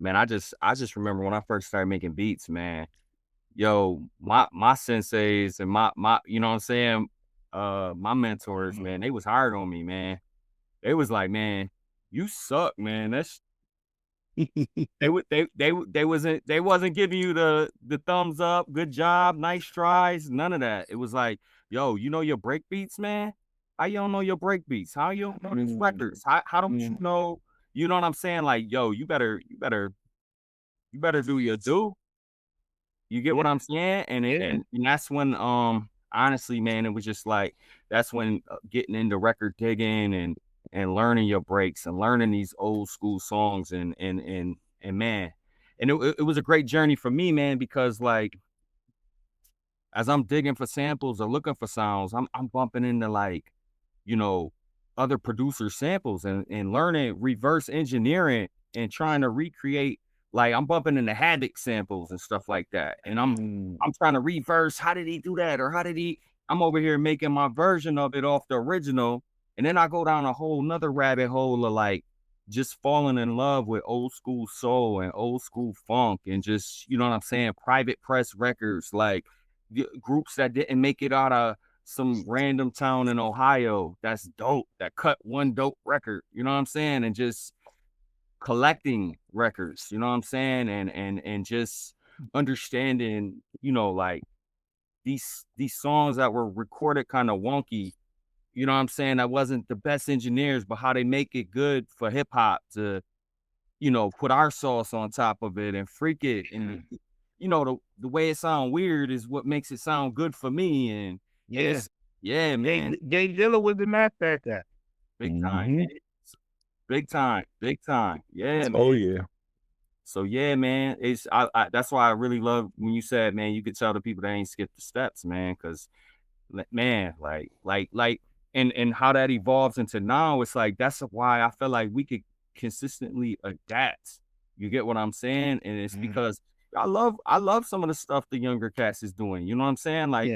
man, I just remember when I first started making beats, man. Yo, my senseis and my you know what I'm saying, my mentors, man, they was hard on me, man. They was like, man, you suck, man. That's they wasn't giving you the thumbs up, good job, nice tries, none of that. It was like, yo, you know your break beats, man? How you don't know your break beats? How you don't know these records? How don't you know? You know what I'm saying? Like, yo, you better do your due. You get what I'm saying? And that's when honestly, man, it was just like that's when getting into record digging and learning your breaks and learning these old school songs and man, and it was a great journey for me, man, because like as I'm digging for samples or looking for sounds, I'm bumping into like, you know, other producer samples and learning reverse engineering and trying to recreate. Like I'm bumping into Havoc samples and stuff like that. And I'm trying to reverse. How did he do that? Or I'm over here making my version of it off the original. And then I go down a whole nother rabbit hole of like just falling in love with old school soul and old school funk and just, you know what I'm saying? Private Press Records, like groups that didn't make it out of some random town in Ohio. That's dope. That cut one dope record. You know what I'm saying? And just collecting records, you know what I'm saying, and just understanding, you know, like these songs that were recorded kind of wonky, you know what I'm saying, that wasn't the best engineers, but how they make it good for hip hop to, you know, put our sauce on top of it and freak it, and you know the way it sound weird is what makes it sound good for me, and yeah, man, Jay Dilla was the master at that. Big time. Big time. Yeah, man. Oh yeah. So yeah, man. It's that's why I really love when you said, man, you could tell the people that ain't skipped the steps, man, because man, like and how that evolves into now, it's like that's why I feel like we could consistently adapt. You get what I'm saying? And it's because I love some of the stuff the younger cats is doing. You know what I'm saying? Like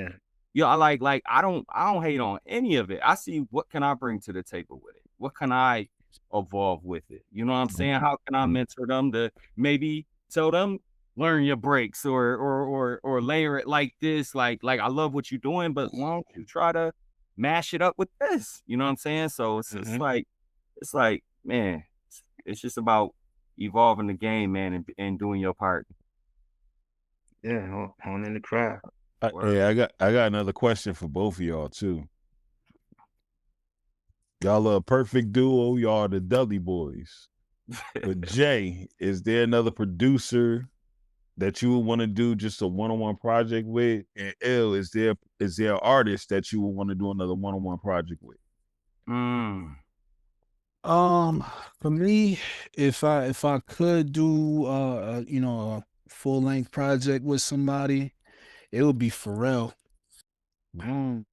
I like I don't hate on any of it. I see what can I bring to the table with it. What can I evolve with it? You know what I'm saying? How can I mentor them to maybe tell them learn your breaks or layer it like this? Like I love what you're doing, but why don't you try to mash it up with this? You know what I'm saying? So it's like man, it's just about evolving the game, man, and doing your part. Yeah, on in the crowd. Hey, I got another question for both of y'all too. Y'all are a perfect duo. Y'all are the Dudley Boys. But Jay, is there another producer that you would want to do just a one-on-one project with? And L, is there an artist that you would want to do another one-on-one project with? For me, if I could do you know, a full-length project with somebody, it would be Pharrell. Pharrell,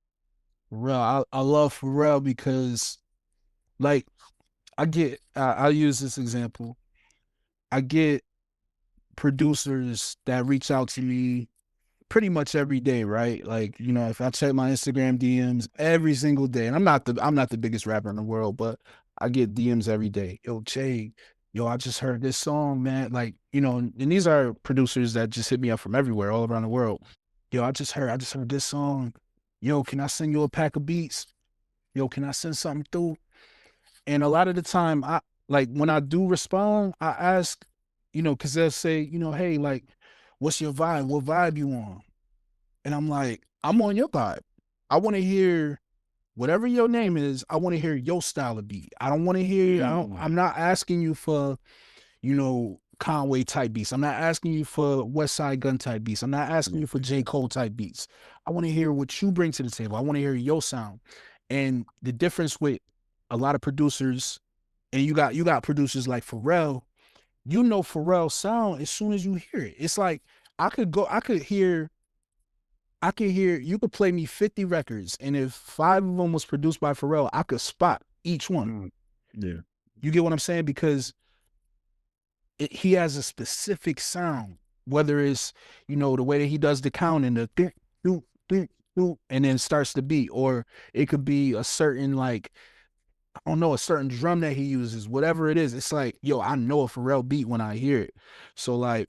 I love Pharrell because, like, I'll use this example. I get producers that reach out to me pretty much every day, right? Like, you know, if I check my Instagram DMs every single day, and I'm not the biggest rapper in the world, but I get DMs every day. Yo, Jay, I just heard this song, man. Like, you know, and these are producers that just hit me up from everywhere, all around the world. Yo, I just heard this song. Yo, can I send you a pack of beats? Yo, can I send something through? And a lot of the time, when I do respond, I ask, you know, because they'll say, you know, hey, like, what's your vibe? What vibe you on? And I'm like, I'm on your vibe. I want to hear whatever your name is. I want to hear your style of beat. I don't want to hear, I'm not asking you for, you know, Conway type beats. I'm not asking you for West Side Gun type beats. I'm not asking you for J. Cole type beats. I want to hear what you bring to the table. I want to hear your sound. And the difference with a lot of producers, and you got producers like Pharrell, you know Pharrell's sound as soon as you hear it. It's like you could play me 50 records, and if 5 of them was produced by Pharrell, I could spot each one. Yeah. You get what I'm saying? Because he has a specific sound, whether it's, you know, the way that he does the count and the and then starts the beat, or it could be a certain, like, I don't know, a certain drum that he uses, whatever it is. It's like, yo, I know a Pharrell beat when I hear it. So like,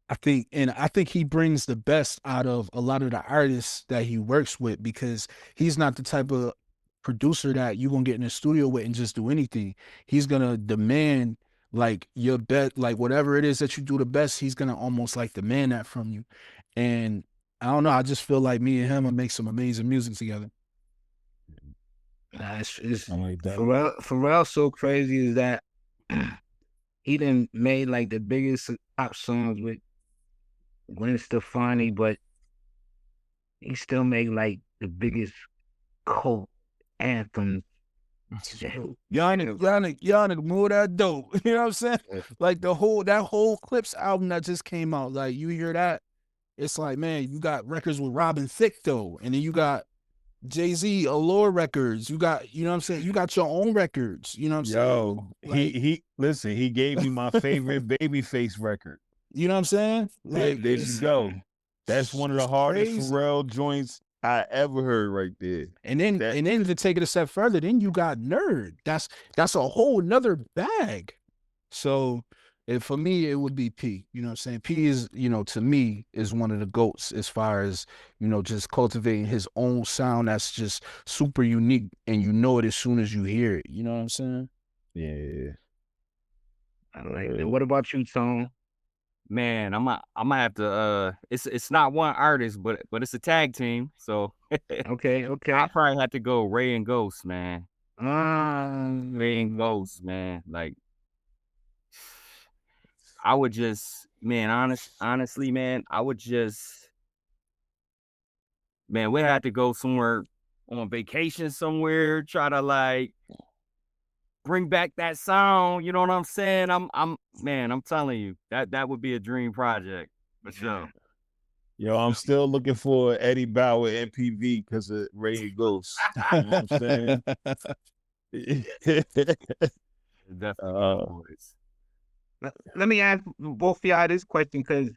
I think he brings the best out of a lot of the artists that he works with, because he's not the type of producer that you gonna get in the studio with and just do anything. He's gonna demand like your bet, like whatever it is that you do the best, he's gonna almost like demand that from you. And I don't know, I just feel like me and him will make some amazing music together. Nah, it's I like that. Pharrell's so crazy is that he done made like the biggest pop songs with Gwen Stefani, but he still made like the biggest cult anthems. Y'all more that dope. You know what I'm saying? Like that whole Clips album that just came out. Like you hear that, it's like, man, you got records with Robin Thicke though, and then you got Jay-Z, Allure records. You got, you know what I'm saying? You got your own records. You know what I'm saying? Yo, he listen, he gave me my favorite Babyface record. You know what I'm saying? Like, There you go. That's one of the hardest crazy. Pharrell joints I ever heard right there. And then to take it a step further, then you got Nerd. That's a whole nother bag. So for me, it would be P. You know what I'm saying? P is, you know, to me, is one of the GOATs as far as, you know, just cultivating his own sound that's just super unique, and you know it as soon as you hear it. You know what I'm saying? Yeah. I like it. What about you, Tone? Man, I'm gonna have to it's not one artist, but it's a tag team. So Okay. I probably have to go Ray and Ghost, man. Um, Ray and Ghost, man. Like I would just, man, honestly, man, I would just, man, we had to go somewhere on vacation somewhere, try to like bring back that sound. You know what I'm saying? Man, I'm telling you, that would be a dream project for sure. Yo, I'm still looking for Eddie Bauer MPV because of Ray and Ghost. You know what I'm saying? Definitely boys. let me ask both of y'all this question, because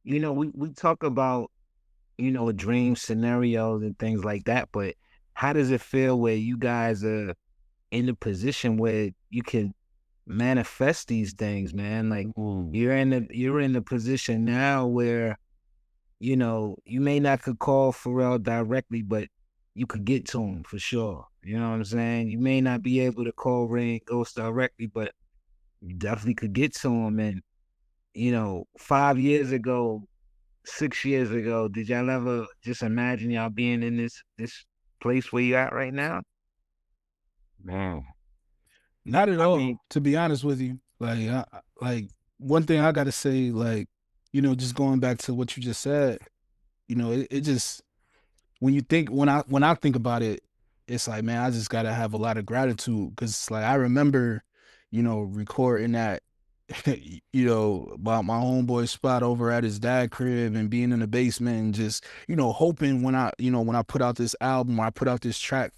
you know we talk about, you know, dream scenarios and things like that, but how does it feel where you guys are in the position where you can manifest these things, man? Like you're in the position now where, you know, you may not could call Pharrell directly, but you could get to him for sure. You know what I'm saying? You may not be able to call Ray and Ghost directly, but you definitely could get to him. And, you know, 5 years ago, 6 years ago, did y'all ever just imagine y'all being in this place where you at right now? Man. Not at all, to be honest with you. Like one thing I gotta say, like, you know, just going back to what you just said, you know, it just, when I think about it, it's like, man, I just gotta have a lot of gratitude, because like I remember, you know, recording that, you know, about my homeboy spot over at his dad crib, and being in the basement, and just, you know, hoping when I put out this album, or I put out this track,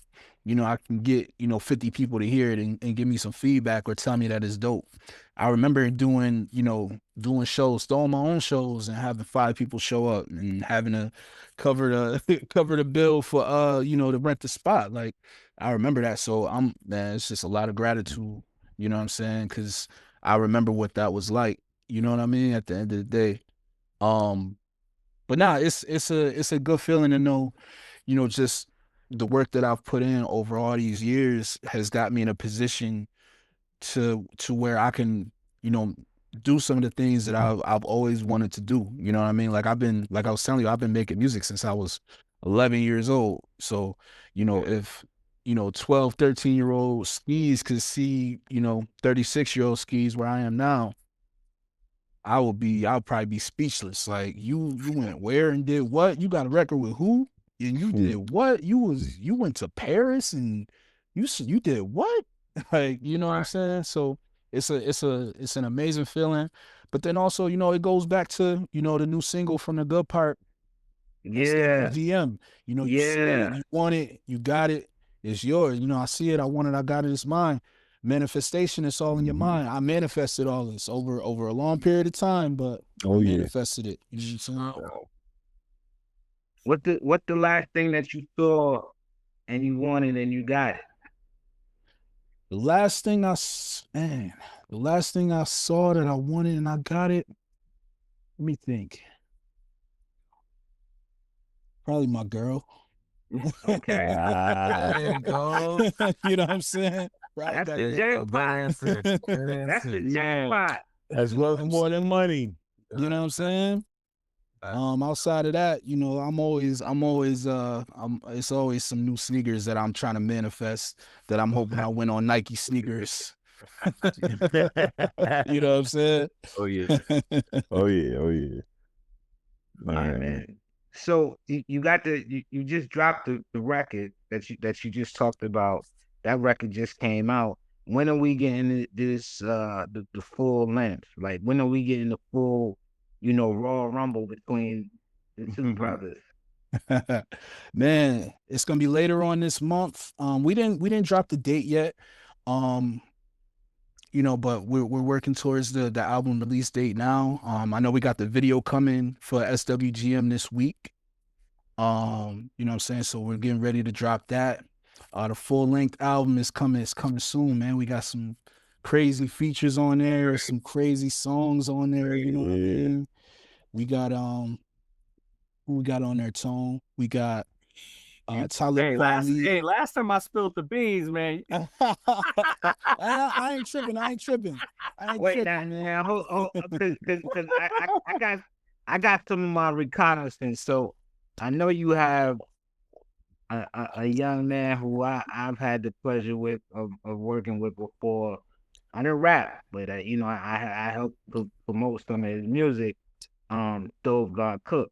you know, I can get, you know, 50 people to hear it, and give me some feedback or tell me that it's dope. I remember doing shows, throwing my own shows, and having 5 people show up, and having to cover the cover the bill for you know, to rent the spot. Like, I remember that. So man, it's just a lot of gratitude, you know what I'm saying? Because I remember what that was like, you know what I mean, at the end of the day. But nah, it's a good feeling to know, you know, just the work that I've put in over all these years has got me in a position to where I can, you know, do some of the things that I've always wanted to do. You know what I mean? Like like I was telling you, I've been making music since I was 11 years old. So, you know, if, you know, 12, 13-year-old Skeeze could see, you know, 36-year-old Skeeze where I am now, I'll probably be speechless. Like, you went where and did what? You got a record with who? And you did what? You went to Paris and you did what? Like, you know what I'm saying? So it's an amazing feeling. But then also, you know, it goes back to, you know, the new single from The Good Part. Yeah. S.W.G.M. You know, you see it, you want it, you got it, it's yours. You know, I see it, I want it, I got it, it's mine. Manifestation, it's all in your mind. I manifested all this over a long period of time, but I manifested it. You know what I'm saying? What the last thing that you saw and you wanted and you got it? The last thing I saw that I wanted and I got it. Let me think. Probably my girl. Okay. There you go. You know what I'm saying? Right. That's the A jackpot. good answer. Good That's the answer. jackpot. That's worth more than money. You know what I'm saying? Outside of that, you know, it's always some new sneakers that I'm trying to manifest that I'm hoping I win on Nike sneakers. You know what I'm saying? Oh yeah. Oh yeah, oh yeah. All right, man. So you got you just dropped the record that you just talked about. That record just came out. When are we getting this the full length? Like when are we getting the full, Royal Rumble between the two brothers? Man, it's gonna be later on this month. We didn't drop the date yet. But we're working towards the album release date now. I know we got the video coming for S.W.G.M this week. You know what I'm saying? So we're getting ready to drop that. The full length album is coming soon, man. We got some crazy features on there, some crazy songs on there, you know what I mean? We got who we got on there, Tone? We got Talib Kweli. Last time I spilled the beans, man. I ain't tripping. Wait, now, hold, because I got some of my reconnaissance. So I know you have a young man who I've had the pleasure of working with before. I didn't rap, but I helped promote some of his music. Stove God Cook.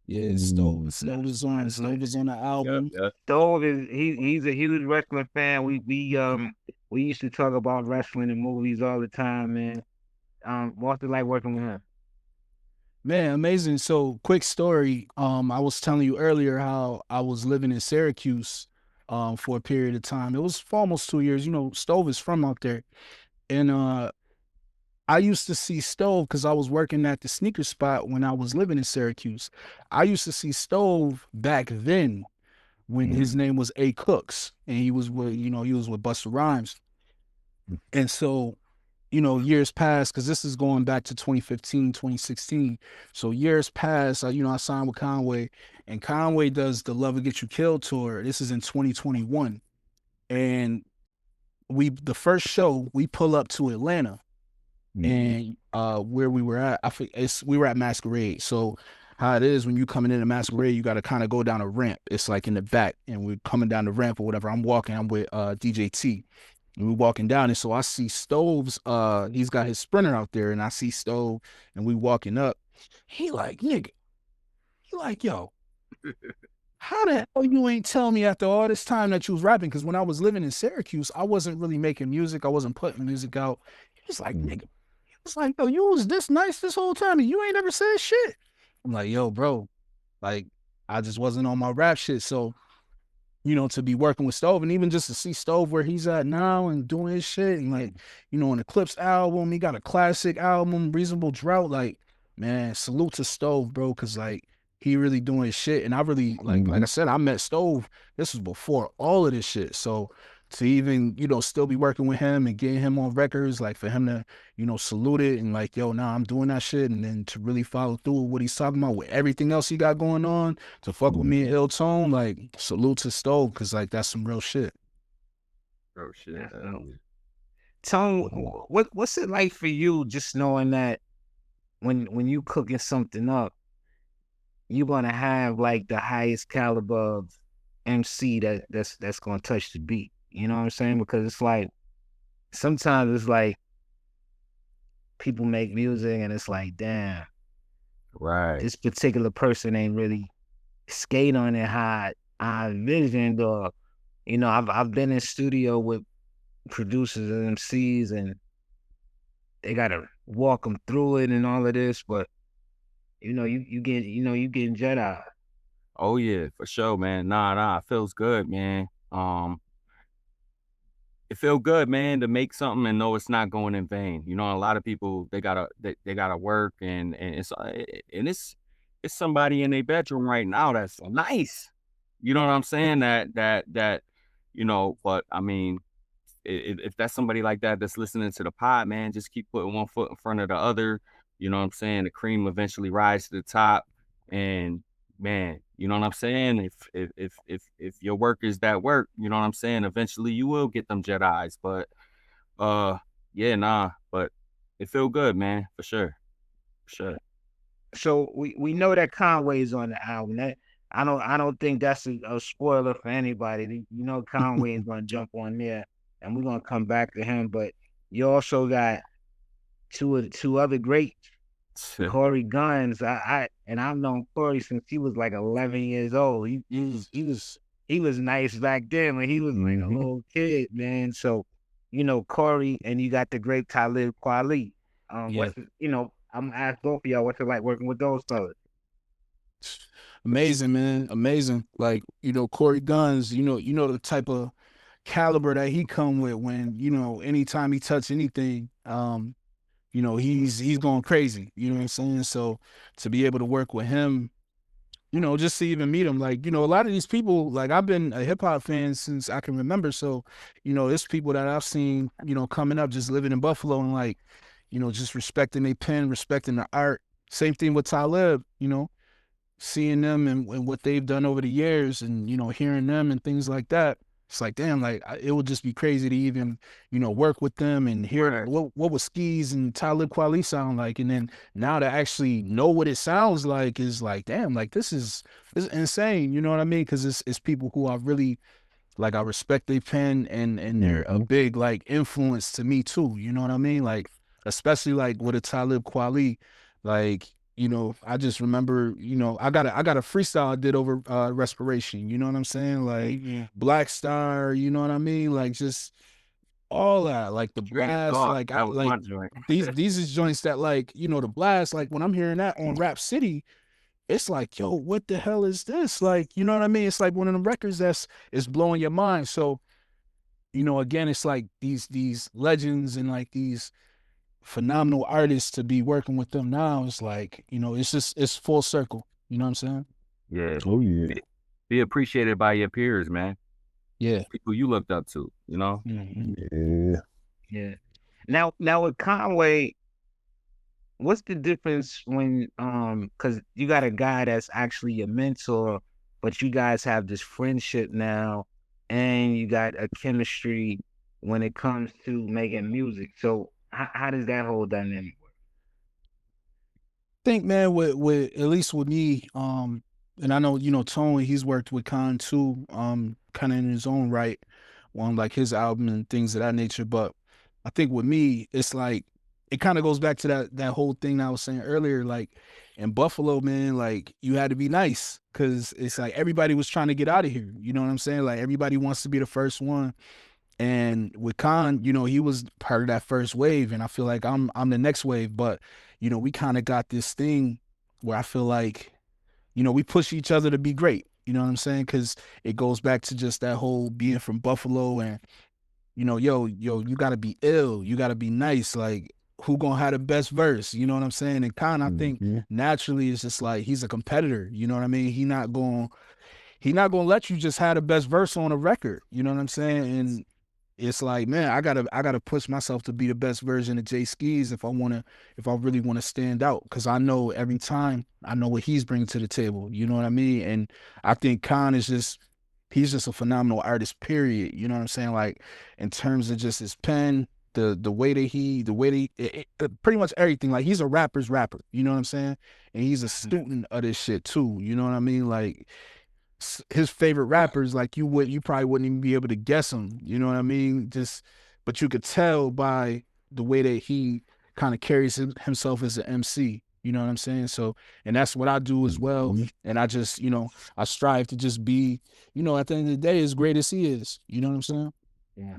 Yeah, Stove is on the album. Yeah. Stove he's a huge wrestling fan. We used to talk about wrestling and movies all the time, man. What's it like working with him? Man, amazing. So quick story. I was telling you earlier how I was living in Syracuse for a period of time. It was for almost 2 years. You know, Stove is from out there. And I used to see Stove because I was working at the sneaker spot when I was living in Syracuse. I used to see Stove back then when his name was A. Cooks, and he was with Busta Rhymes. And so, years passed because this is going back to 2015, 2016. So years passed. I signed with Conway, and Conway does the Love Will Get You Killed tour. This is in 2021, and the first show we pull up to Atlanta. And where we were at, we were at Masquerade. So how it is when you coming into Masquerade, you got to kind of go down a ramp. It's like in the back, and we're coming down the ramp or whatever. I'm with DJ T, and we're walking down, and so I see Stove's. He's got his Sprinter out there, and I see Stove, and we walking up. He like, nigga, yo, how the hell you ain't tell me after all this time that you was rapping? Because when I was living in Syracuse, I wasn't really making music. I wasn't putting music out. He was like, nigga. It's like, yo, you was this nice this whole time and you ain't ever said shit. I'm like, yo, bro, like, I just wasn't on my rap shit. So, to be working with Stove and even just to see Stove where he's at now and doing his shit and like, on the Clips album, he got a classic album, Reasonable Drought. Like, man, salute to Stove, bro, because like he really doing his shit. And I really like I said, I met Stove. This was before all of this shit. So to even, still be working with him and getting him on records, like for him to, salute it and like, yo, nah, I'm doing that shit. And then to really follow through with what he's talking about with everything else he got going on, to fuck with me and ILLTONE, like salute to Stove, because like that's some real shit. Real shit. Tone, what's it like for you just knowing that when you cooking something up, you're gonna have like the highest caliber of MC that's gonna touch the beat? You know what I'm saying? Because it's like sometimes it's like people make music and it's like, damn, right, this particular person ain't really skate on it how I envisioned, or I've been in studio with producers and MCs and they gotta walk them through it and all of this, but you getting Jedi. Oh yeah, for sure, man. Nah, it feels good, man. It feels good, man, to make something and know it's not going in vain. A lot of people they gotta work and it's somebody in their bedroom right now that's nice. You know what I'm saying? That but I mean, if that's somebody like that that's listening to the pod, man, just keep putting one foot in front of the other. You know what I'm saying? The cream eventually rise to the top, and man, you know what I'm saying? If your work is that work, you know what I'm saying? Eventually you will get them jet eyes, but yeah, nah, but it feel good, man, for sure. For sure. So we know that Conway's on the album. That I don't think that's a spoiler for anybody. You know Conway is gonna jump on there, and we're gonna come back to him. But you also got two other greats, Corey Guns. I've known Corey since he was like 11 years old. He was nice back then when he was like a little kid, man. So, you know, Corey, and you got the great Talib Kweli. I'm gonna ask both of y'all what's it like working with those fellas. Amazing, man. Amazing. Like, you know, Corey Guns, you know the type of caliber that he come with when, you know, anytime he touch anything, you know, he's going crazy. You know what I'm saying? So to be able to work with him, you know, just to even meet him, like, you know, a lot of these people, like I've been a hip hop fan since I can remember. So, you know, it's people that I've seen, you know, coming up, just living in Buffalo and like, you know, just respecting their pen, respecting the art. Same thing with Talib, you know, seeing them and what they've done over the years and, you know, hearing them and things like that. It's like, damn, like it would just be crazy to even, you know, work with them and hear what would Skeeze and Talib Kweli sound like. And then now to actually know what it sounds like is like, damn, like this is insane. You know what I mean? Because it's people who are really, like, I respect their pen and they're a big like influence to me too. You know what I mean? Like, especially like with a Talib Kweli, like, you know, I just remember, you know, I got a freestyle I did over Respiration. You know what I'm saying? Like Black Star. You know what I mean? Like just all that, like the blast, like these is joints that, like, you know, the blast. Like when I'm hearing that on Rap City, it's like, yo, what the hell is this? Like, you know what I mean? It's like one of them records is blowing your mind. So, you know, again, it's like these legends and like these phenomenal artists, to be working with them now. It's like, you know, it's full circle. You know what I'm saying? Yeah. Oh yeah. Be appreciated by your peers, man. Yeah. People you looked up to, you know? Yeah. Yeah. Now with Conway, what's the difference when because you got a guy that's actually your mentor, but you guys have this friendship now, and you got a chemistry when it comes to making music. So how does that whole dynamic work? I think, man, with at least with me, and I know, you know, Tone, he's worked with Khan too, kind of in his own right, on like his album and things of that nature. But I think with me, it's like it kind of goes back to that whole thing I was saying earlier. Like in Buffalo, man, like you had to be nice because it's like everybody was trying to get out of here. You know what I'm saying? Like everybody wants to be the first one. And with Khan, you know, he was part of that first wave, and I feel like I'm the next wave. But, you know, we kind of got this thing where I feel like, you know, we push each other to be great. You know what I'm saying? Because it goes back to just that whole being from Buffalo and, you know, yo, you gotta be ill, you gotta be nice. Like, who gonna have the best verse? You know what I'm saying? And Khan, I think naturally is just like he's a competitor. You know what I mean? He not gonna let you just have the best verse on a record. You know what I'm saying? And it's like, man, I gotta push myself to be the best version of JAE SKEESE if I really want to stand out, because I know every time I know what he's bringing to the table. You know what I mean? And I think Khan is he's just a phenomenal artist, period. You know what I'm saying? Like in terms of just his pen, the way that pretty much everything. Like he's a rapper's rapper. You know what I'm saying? And he's a student of this shit too. You know what I mean? Like his favorite rappers, like you probably wouldn't even be able to guess them. You know what I mean? But you could tell by the way that he kind of carries himself as an MC. You know what I'm saying? So, and that's what I do as well. And I just, you know, I strive to just be, you know, at the end of the day, as great as he is. You know what I'm saying? Yeah.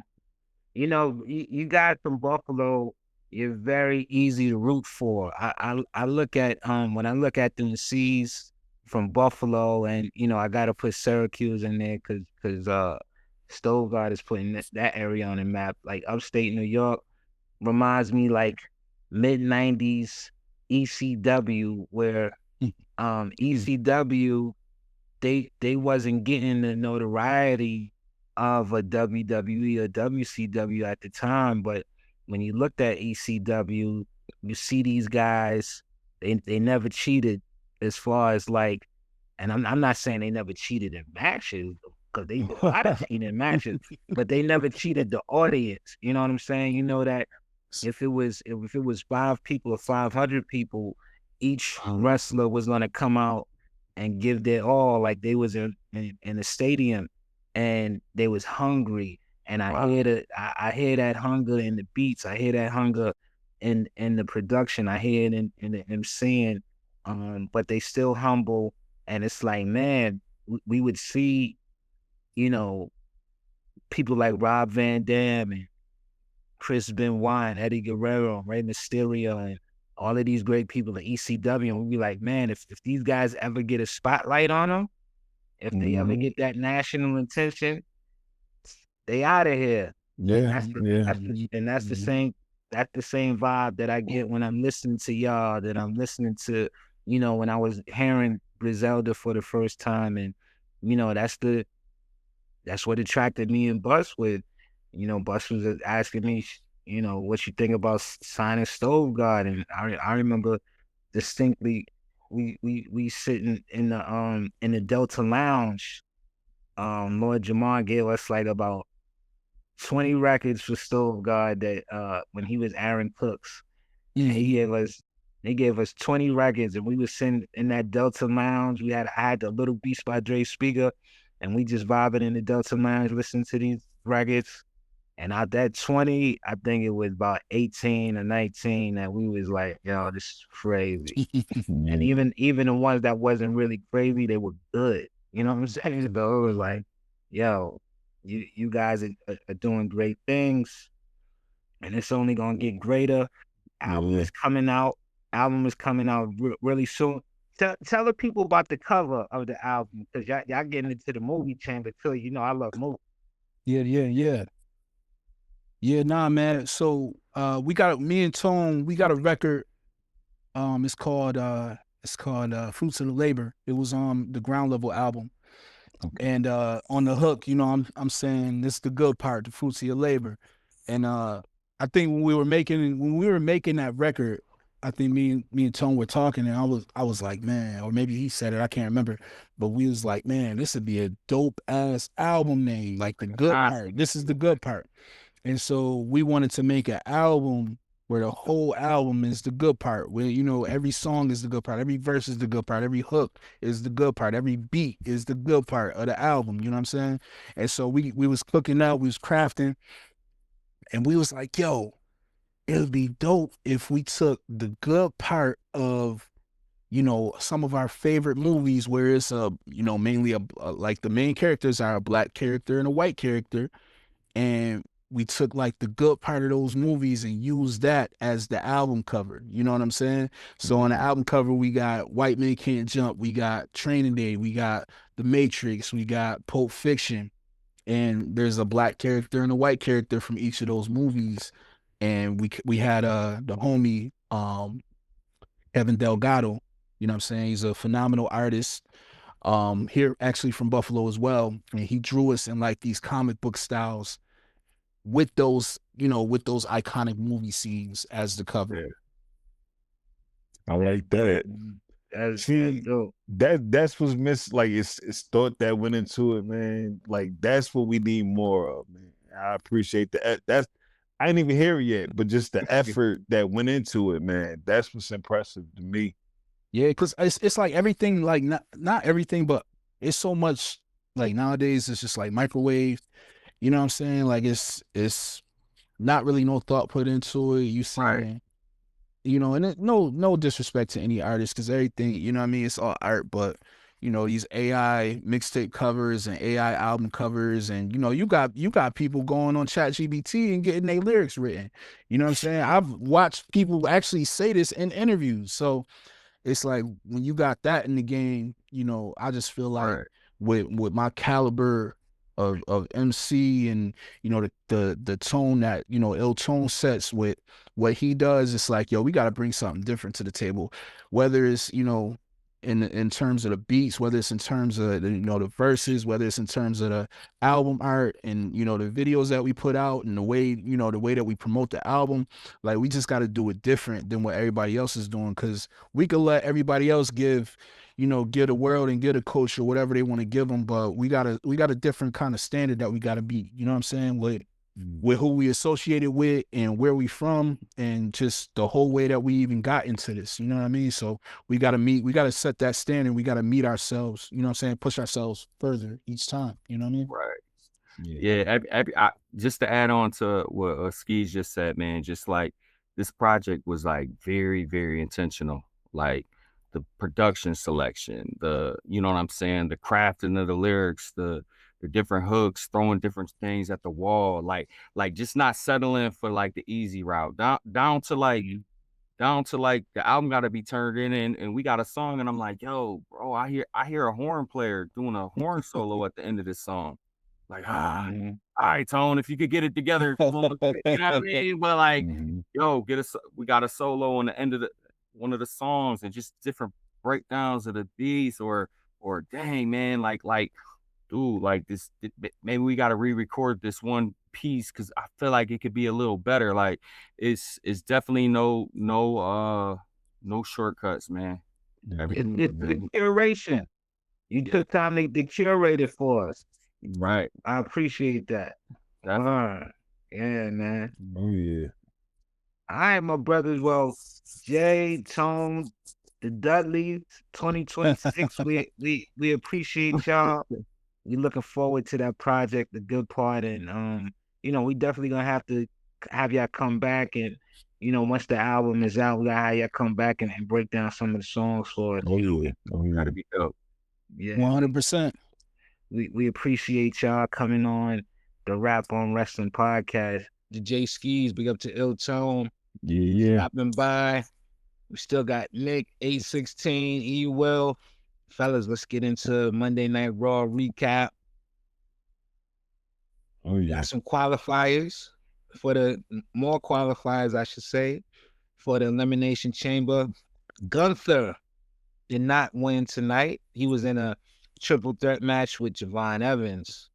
You know, you guys from Buffalo, you're very easy to root for. I look at when I look at the C's from Buffalo, and you know, I gotta put Syracuse in there because Stovegard is putting that area on the map. Like upstate New York reminds me like mid-90s ECW, where ECW they wasn't getting the notoriety of a WWE or WCW at the time, but when you looked at ECW, you see these guys, they never cheated as far as like, and I'm not saying they never cheated in matches, because they did a lot of cheating in matches, but they never cheated the audience. You know what I'm saying? You know that if it was 5 people or 500 people, each wrestler was gonna come out and give their all, like they was in a stadium, and they was hungry. And I hear that hunger in the beats. I hear that hunger in the production. I hear it in the MCing. But they still humble. And it's like, man, we would see, you know, people like Rob Van Dam and Chris Benoit and Eddie Guerrero, Rey Mysterio, and all of these great people at ECW. And we'd be like, man, if these guys ever get a spotlight on them, if they ever get that national attention, they out of here. Yeah, That's the same. That's the same vibe that I get when I'm listening to y'all. That I'm listening to, you know, when I was hearing Griselda for the first time, and you know, that's what attracted me and Bus with. You know, Bus was asking me, you know, what you think about signing Stove God, and I remember distinctly we sitting in the Delta Lounge. Lord Jamar gave us like about 20 records for Stove God that when he was Aaron Cooks. And they gave us 20 records, and we was sitting in that Delta Lounge. I had the Little Beast by Dre speaker, and we just vibing in the Delta Lounge listening to these records. And out that 20, I think it was about 18 or 19 that we was like, yo, this is crazy. And even the ones that wasn't really crazy, they were good. You know what I'm saying? But it was like, yo, you guys are doing great things, and it's only gonna get greater. Album is coming out. Really soon. Tell the people about the cover of the album, because y'all getting into the movie chamber too. You know I love movies. Yeah, nah, man. So me and Tone, we got a record. It's called Fruits of the Labor. It was on the Ground Level album. Okay. And on the hook, you know, I'm saying this is the good part, the fruits of your labor. And I think when we were making that record, I think me and Tone were talking, and I was like, man, or maybe he said it, I can't remember, but we was like, man, this would be a dope ass album name, like the good part. This is the good part. And so we wanted to make an album where the whole album is the good part, where, you know, every song is the good part, every verse is the good part, every hook is the good part, every beat is the good part of the album, you know what I'm saying? And so we was cooking out, we was crafting, and we was like, yo, it would be dope if we took the good part of, you know, some of our favorite movies where it's you know, mainly like the main characters are a black character and a white character, and we took like the good part of those movies and used that as the album cover. You know what I'm saying? So on the album cover, we got White Men Can't Jump, we got Training Day, we got The Matrix, we got Pulp Fiction, and there's a black character and a white character from each of those movies. And we had the homie Kevin Delgado, you know what I'm saying? He's a phenomenal artist. Here actually from Buffalo as well. And he drew us in like these comic book styles with those, you know, with those iconic movie scenes as the cover. Yeah. I like that. That's what's missed. Like it's thought that went into it, man. Like that's what we need more of, man. I appreciate that. I didn't even hear it yet, but just the effort that went into it, man. That's what's impressive to me. Yeah, because it's like everything, like not everything, but it's so much like nowadays it's just like microwave. You know what I'm saying? Like it's not really no thought put into it. You saying, right. You know, and no disrespect to any artist, because everything, you know what I mean, it's all art, but you know, these AI mixtape covers and AI album covers, and you know, you got people going on ChatGPT and getting their lyrics written. You know what I'm saying? I've watched people actually say this in interviews. So it's like when you got that in the game, you know, I just feel like with my caliber of MC and, you know, the tone that, you know, ILLTONE sets with what he does, it's like, yo, we got to bring something different to the table, whether it's, you know, in terms of the beats, whether it's in terms of the, the verses, whether it's in terms of the album art and the videos that we put out and the way the way that we promote the album. Like, we just got to do it different than what everybody else is doing, because we could let everybody else give the world and give the culture whatever they want to give them, but we got a different kind of standard that we got to beat. You know what I'm saying? With who we associated with and where we from, and just the whole way that we even got into this. You know what I mean? So we got to set that standard. We got to meet ourselves. You know what I'm saying? Push ourselves further each time. You know what I mean? Right. Yeah. Just to add on to what Skees just said, man, just like this project was like very, very intentional. Like the production selection, you know what I'm saying, the crafting of the lyrics, the different hooks, throwing different things at the wall, like just not settling for like the easy route, down to like the album got to be turned in, and we got a song, and I'm like, yo, bro, I hear a horn player doing a horn solo at the end of this song. Like, all right, Tone, if you could get it together, you know what I mean? But like, yo, we got a solo on the end of one of the songs, and just different breakdowns of the beats, or dang, man, like, dude, like this, maybe we got to re-record this one piece, because I feel like it could be a little better. Like, it's definitely no shortcuts, man. It's the curation. You took time to curate it for us. Right. I appreciate that. All right. Yeah, man. Oh yeah. All right, my brothers. Well, Jay, Tone, the Dudleys, 2026. we appreciate y'all. We looking forward to that project, The Good Part, and we definitely gonna have to have y'all come back, and once the album is out, we gotta have y'all come back and break down some of the songs for us. Oh yeah. Gotta be dope. Yeah, 100%. We appreciate y'all coming on the Rap on Wrestling podcast. The JAE SKEESE, big up to ILLTONE. Yeah. Stopping by. We still got Nick, 816, E Will. Fellas, let's get into Monday Night Raw recap. Oh yeah. Got some qualifiers more qualifiers, I should say, for the Elimination Chamber. Gunther did not win tonight. He was in a triple threat match with Javon Evans,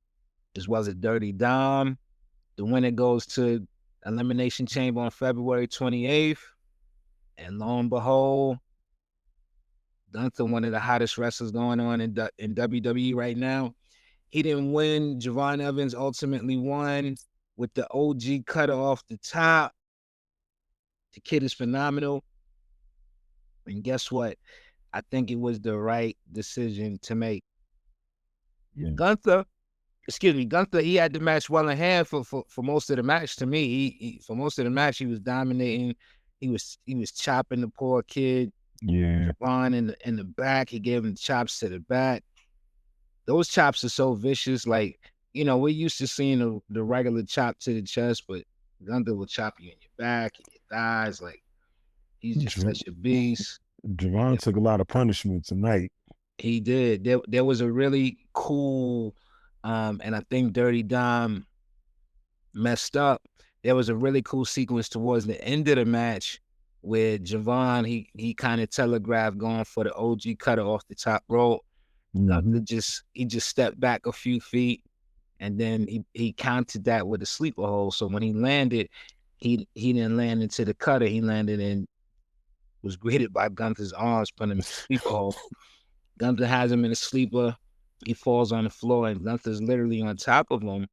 as well as Dirty Dom. The winner goes to Elimination Chamber on February 28th. And lo and behold, Gunther, one of the hottest wrestlers going on in WWE right now, he didn't win. Javon Evans ultimately won with the OG cutter off the top. The kid is phenomenal. And guess what? I think it was the right decision to make. Yeah. Gunther, he had the match well in hand for most of the match. To me, he for most of the match, he was dominating. He was chopping the poor kid. Yeah. Javon in the back. He gave him chops to the back. Those chops are so vicious. Like, we're used to seeing the regular chop to the chest, but Gunther will chop you in your back, in your thighs. Like, he's just such a beast. Javon took a lot of punishment tonight. He did. There was a really cool, and I think Dirty Dom messed up. There was a really cool sequence towards the end of the match where Javon, he kind of telegraphed going for the OG cutter off the top rope. He just stepped back a few feet, and then he countered that with a sleeper hold. So when he landed, he didn't land into the cutter. He landed and was greeted by Gunther's arms, putting him in a sleeper hold. Gunther has him in a sleeper. He falls on the floor, and Gunther's literally on top of him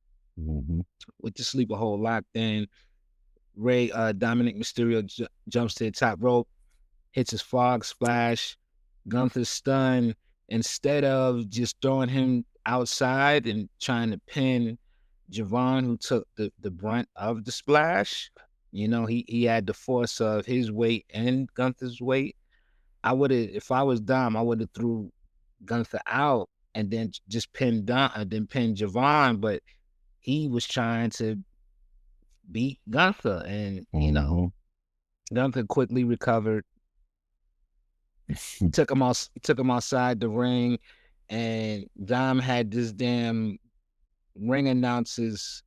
with the sleeper hold locked in. Dominic Mysterio jumps to the top rope, hits his frog splash. Gunther's stunned. Instead of just throwing him outside and trying to pin Javon, who took the brunt of the splash, he had the force of his weight and Gunther's weight. If I was Dom, I would have threw Gunther out and then just pinned Javon, but he was trying to beat Gunther, and Gunther quickly recovered. He took him outside the ring, and Dom had this damn ring announcer's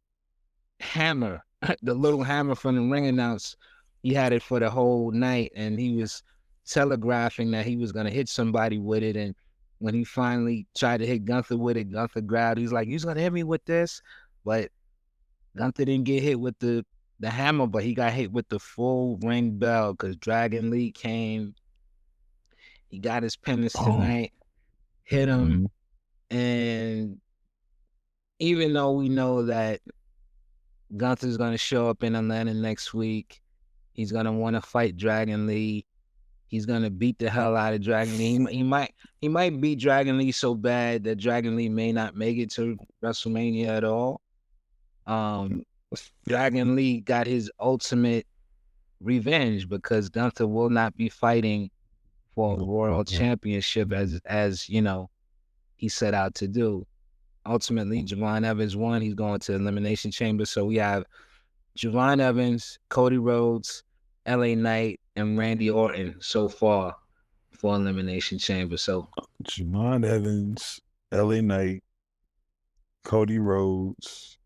hammer, the little hammer from the ring announce. He had it for the whole night, and he was telegraphing that he was gonna hit somebody with it, and when he finally tried to hit Gunther with it, Gunther grabbed. He's like, "You're gonna hit me with this," but Gunther didn't get hit with the hammer, but he got hit with the full ring bell because Dragon Lee came. He got his penance tonight, hit him, and even though we know that Gunther's gonna show up in Atlanta next week, he's gonna want to fight Dragon Lee. He's gonna beat the hell out of Dragon Lee. He might beat Dragon Lee so bad that Dragon Lee may not make it to WrestleMania at all. Dragon Lee got his ultimate revenge because Gunther will not be fighting for a Royal Championship as you know he set out to do. Ultimately, Javon Evans won. He's going to Elimination Chamber. So we have Javon Evans, Cody Rhodes, LA Knight, and Randy Orton so far for Elimination Chamber. So Javon Evans, LA Knight, Cody Rhodes.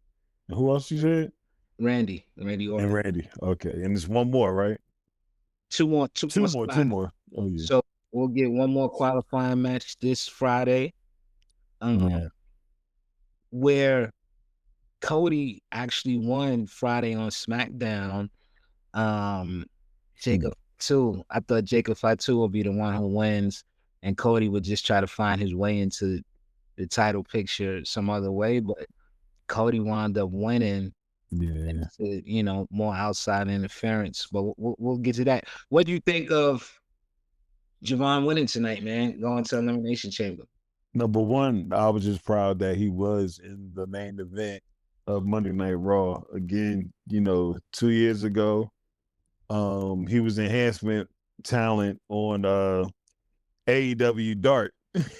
And who else you said? Randy Orton. And Randy. Okay. And there's one more, right? Two more. Oh yeah. So we'll get one more qualifying match this Friday. Where Cody actually won Friday on SmackDown. Jacob Fatu. I thought Jacob Fatu will be the one who wins, and Cody would just try to find his way into the title picture some other way, but Cody wound up winning. Yeah. You know, more outside interference, but we'll get to that. What do you think of Javon winning tonight, man? Going to Elimination Chamber. Number one, I was just proud that he was in the main event of Monday Night Raw. Again, you know, 2 years ago, he was enhancement talent on AEW Dark.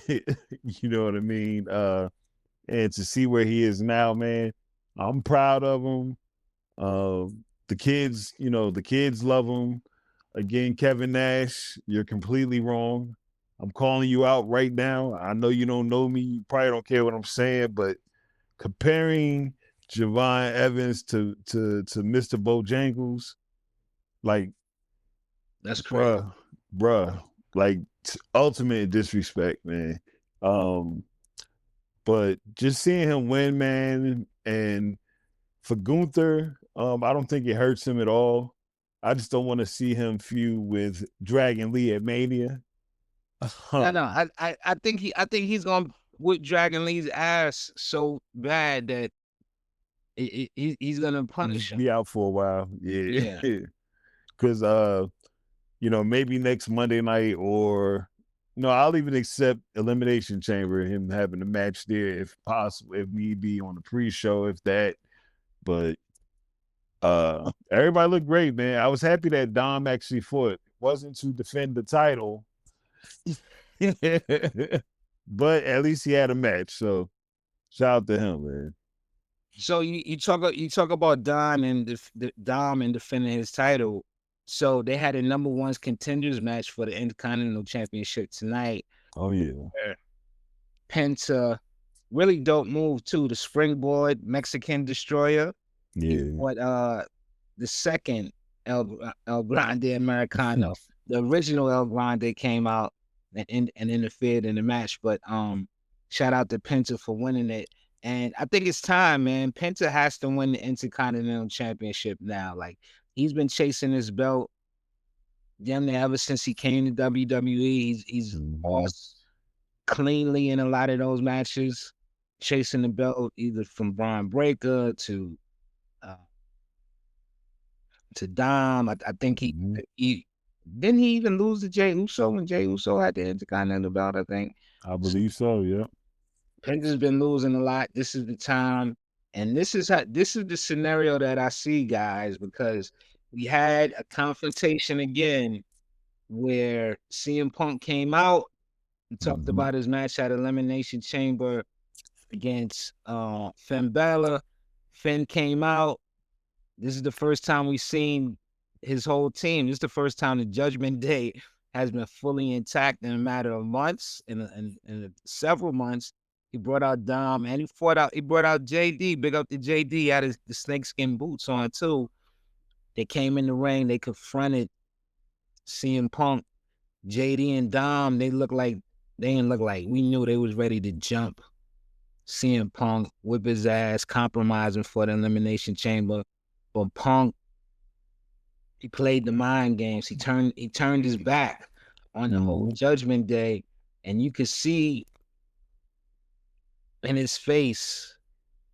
You know what I mean? And to see where he is now, man, I'm proud of him. The kids, you know, the kids love him. Again, Kevin Nash, you're completely wrong. I'm calling you out right now. I know you don't know me. You probably don't care what I'm saying, but comparing Javon Evans to Mr. Bojangles, like, that's crazy, bruh, like ultimate disrespect, man. But just seeing him win, man, and for Gunther, I don't think it hurts him at all. I just don't want to see him feud with Dragon Lee at Mania. No, I think he's gonna whip Dragon Lee's ass so bad that he's gonna punish him. Be out for a while, yeah. Because you know, maybe next Monday night, or no, I'll even accept Elimination Chamber, him having a match there if possible, if need be, on the pre-show, if that. But everybody looked great, man. I was happy that Dom actually fought. It wasn't to defend the title. But at least he had a match, so shout out to him, man. So you talk about Dom and Dom and defending his title. So they had a number one contenders match for the Intercontinental Championship tonight. Oh yeah. Penta, really dope move too. The springboard Mexican Destroyer. Yeah. What the second El Grande Americano. The original El Grande came out and interfered in the match, but shout out to Penta for winning it. And I think it's time, man. Penta has to win the Intercontinental Championship now. Like, he's been chasing this belt damn near ever since he came to WWE. He's lost cleanly in a lot of those matches, chasing the belt either from Braun Breaker to Dom. I think he didn't he even lose to Jey Uso when Jey Uso had the Intercontinental belt, I think. I believe so, yeah. Penta's been losing a lot. This is the time. And this is the scenario that I see, guys, because we had a confrontation again where CM Punk came out and talked about his match at Elimination Chamber against Finn Balor. Finn came out. This is the first time we've seen his whole team. This is the first time the Judgment Day has been fully intact in a matter of months, in several months. He brought out Dom, and he brought out JD. Big up to JD. He had the snakeskin boots on too. They came in the ring. They confronted CM Punk, JD and Dom, they didn't look like we knew they was ready to jump CM Punk, whip his ass, compromising for the Elimination Chamber. But Punk, he played the mind games. He turned his back on the whole Judgment Day, and you could see in his face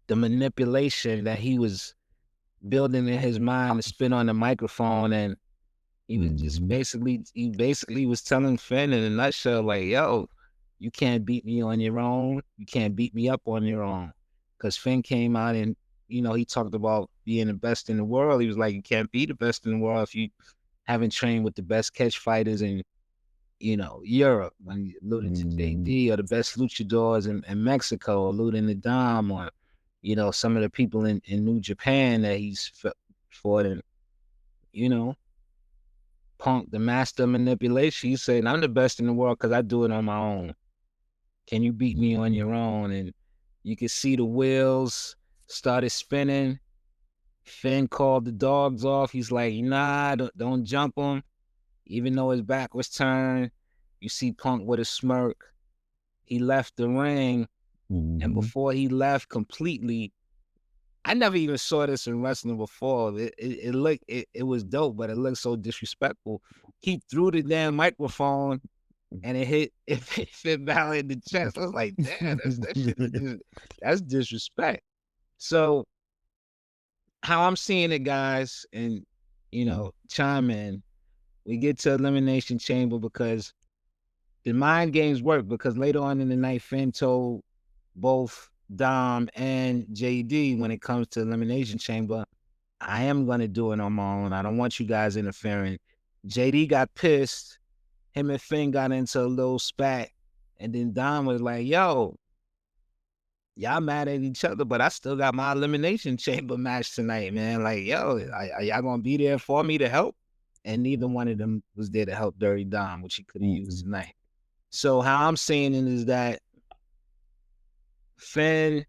the manipulation that he was building in his mind to spin on the microphone, and he was just basically was telling Finn in a nutshell, like, yo, you can't beat me on your own. You can't beat me up on your own. Because Finn came out and, he talked about being the best in the world. He was like, you can't be the best in the world if you haven't trained with the best catch fighters in, Europe. When you alluded to JD, or the best luchadors in Mexico, alluding to Dom, or, some of the people in New Japan that he's fought in, Punk, the master of manipulation. He's saying, I'm the best in the world because I do it on my own. Can you beat me on your own? And you could see the wheels started spinning. Finn called the dogs off. He's like, nah, don't jump him. Even though his back was turned, you see Punk with a smirk. He left the ring, and before he left completely, I never even saw this in wrestling before. It was dope, but it looked so disrespectful. He threw the damn microphone, and it hit Finn Balor in the chest. I was like, damn, that's disrespect. So how I'm seeing it, guys, and chime in. We get to Elimination Chamber because the mind games work, because later on in the night, Finn told both Dom and JD, when it comes to Elimination Chamber, I am going to do it on my own. I don't want you guys interfering. JD got pissed. Him and Finn got into a little spat. And then Dom was like, yo, y'all mad at each other, but I still got my Elimination Chamber match tonight, man. Like, yo, are y'all going to be there for me to help? And neither one of them was there to help Dirty Dom, which he could have used tonight. So how I'm seeing it is that Finn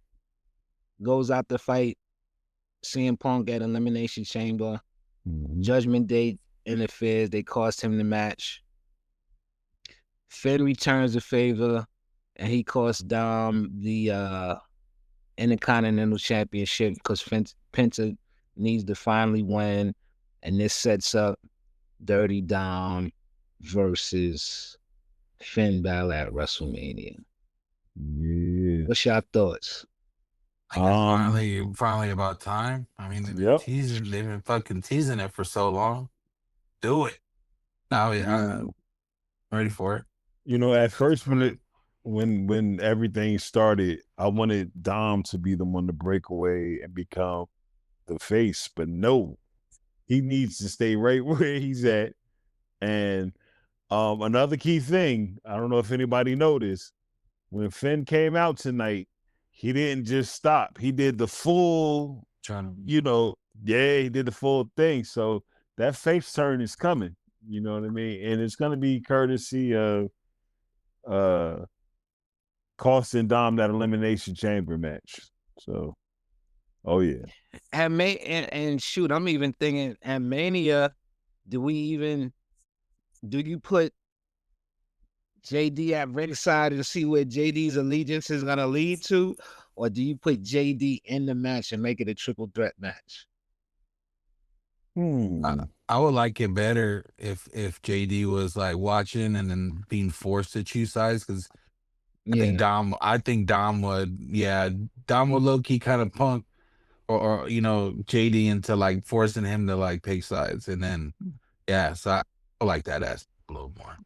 goes out to fight CM Punk at Elimination Chamber. Judgment Day interferes. They cost him the match. Finn returns the favor, and he costs Dom the Intercontinental Championship because Penta needs to finally win, and this sets up Dirty Dom versus Finn Balor at WrestleMania. Yeah. What's your thoughts? Finally about time. I mean, they've been fucking teasing it for so long. Do it. Now, I'm ready for it. At first when everything started, I wanted Dom to be the one to break away and become the face, but no, he needs to stay right where he's at. And another key thing, I don't know if anybody noticed, when Finn came out tonight, he didn't just stop. He did the full, he did the full thing. So that face turn is coming. You know what I mean? And it's going to be courtesy of costing Dom that Elimination Chamber match. So, oh yeah. And shoot, I'm even thinking at Mania, do you put JD at ringside to see where JD's allegiance is gonna lead to, or do you put JD in the match and make it a triple threat match? I would like it better if JD was like watching and then being forced to choose sides, because I think Dom would low key kind of punk or JD into like forcing him to like pick sides, and then so I like that as a little more.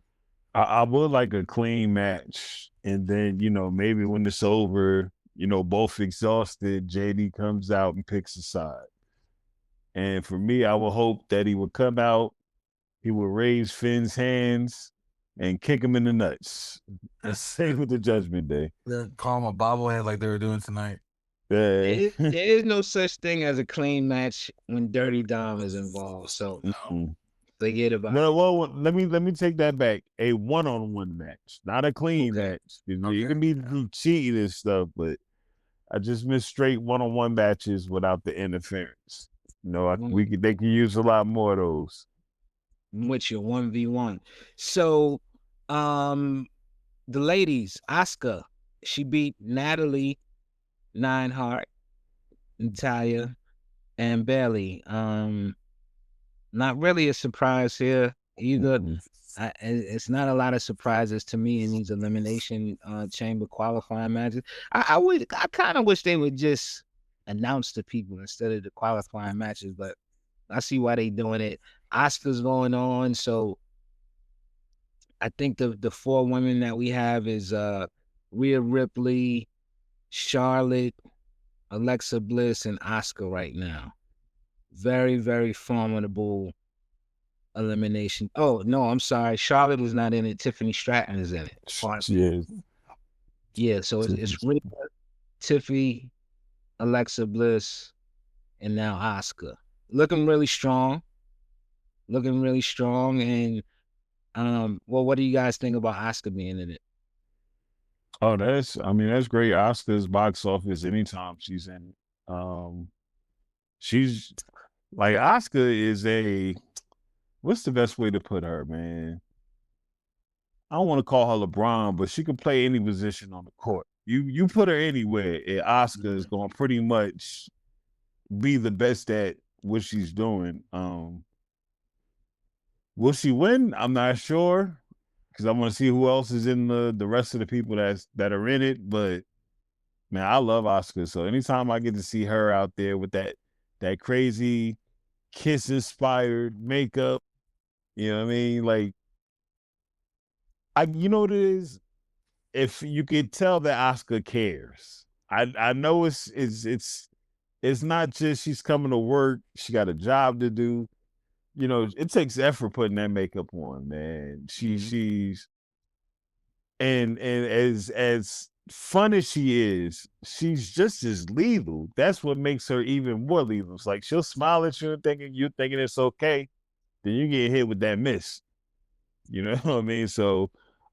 I would like a clean match, and then maybe when it's over, both exhausted, JD comes out and picks a side. And for me, I would hope that he would come out, he would raise Finn's hands and kick him in the nuts. Same with the Judgment Day. Call him a bobblehead like they were doing tonight. There is no such thing as a clean match when Dirty Dom is involved. So forget about it. No, well, let me take that back. A one-on-one match, not a clean match. You can be cheating and stuff, but I just miss straight one-on-one matches without the interference. They can use a lot more of those. With your 1v1. So The ladies, Asuka, she beat Natalie, Neidhart, Natalia, and Bailey. Not really a surprise here either. It's not a lot of surprises to me in these elimination chamber qualifying matches. I kind of wish they would just announce the people instead of the qualifying matches, but I see why they doing it. Oscar's going on, so I think the four women that we have is Rhea Ripley, Charlotte, Alexa Bliss, and Asuka right now. Very, very formidable elimination. Oh no, I'm sorry. Charlotte is not in it. Tiffany Stratton is in it. Yeah. So it's Rhea, Tiffy, Alexa Bliss, and now Asuka. Looking really strong. And well, what do you guys think about Asuka being in it? Oh, that's great. Asuka's box office anytime she's in it. She's like Asuka is what's the best way to put her, man? I don't want to call her LeBron, but she can play any position on the court. You put her anywhere, and Asuka is going to pretty much be the best at what she's doing. Will she win? I'm not sure, because I want to see who else is in the rest of the people that are in it. But man, I love Asuka. So anytime I get to see her out there with that crazy Kiss inspired makeup, you know what I mean? Like, you know what it is? If you could tell that Asuka cares. I know it's not just she's coming to work, she got a job to do. You know, it takes effort putting that makeup on, man. She's and as fun as she is, she's just as lethal. That's what makes her even more lethal. It's like she'll smile at you thinking it's okay, then you get hit with that miss. You know what I mean? So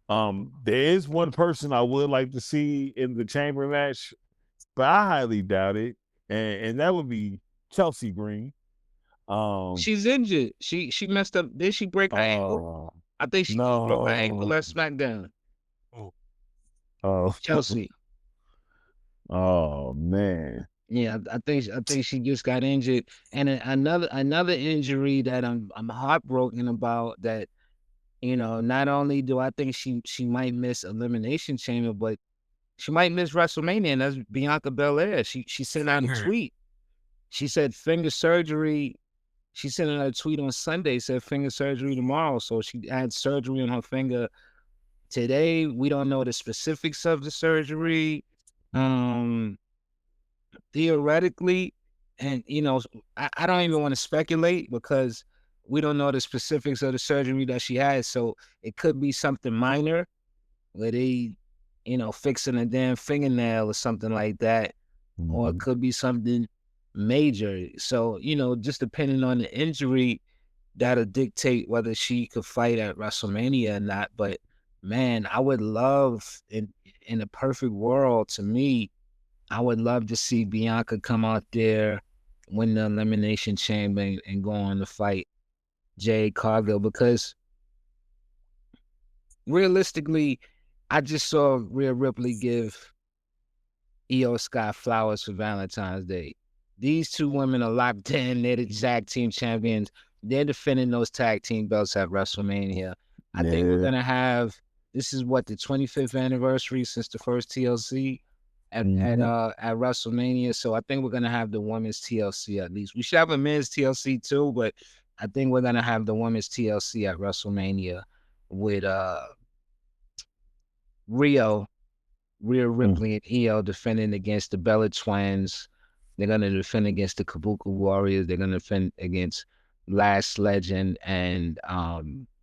there is one person I would like to see in the chamber match, but I highly doubt it. And that would be Chelsea Green. She's injured. She messed up. Did she break her ankle? I think she broke her ankle at SmackDown. Oh, Chelsea. Oh man. Yeah, I think she just got injured, and another injury that I'm heartbroken about. That, you know, not only do I think she might miss Elimination Chamber, but she might miss WrestleMania, and that's Bianca Belair. She sent out a tweet. She said finger surgery. She sent out a tweet on Sunday, said finger surgery tomorrow. So she had surgery on her finger today. We don't know the specifics of the surgery. Theoretically, and you know, I don't even want to speculate because we don't know the specifics of the surgery that she had. So it could be something minor, where they, you know, fixing a damn fingernail or something like that, or it could be something major. So, you know, just depending on the injury, that'll dictate whether she could fight at WrestleMania or not. But man, I would love, in a perfect world, to me, I would love to see Bianca come out there, win the Elimination Chamber, and go on to fight Jade Cargill, because realistically, I just saw Rhea Ripley give Io Sky flowers for Valentine's Day. These two women are locked in. They're the tag team champions. They're defending those tag team belts at WrestleMania. I think we're going to have, this is what, the 25th anniversary since the first TLC at WrestleMania. So I think we're going to have the women's TLC at least. We should have a men's TLC too, but I think we're going to have the women's TLC at WrestleMania with Rhea Ripley and Io defending against the Bella Twins. They're going to defend against the Kabuki Warriors. They're going to defend against Last Legend and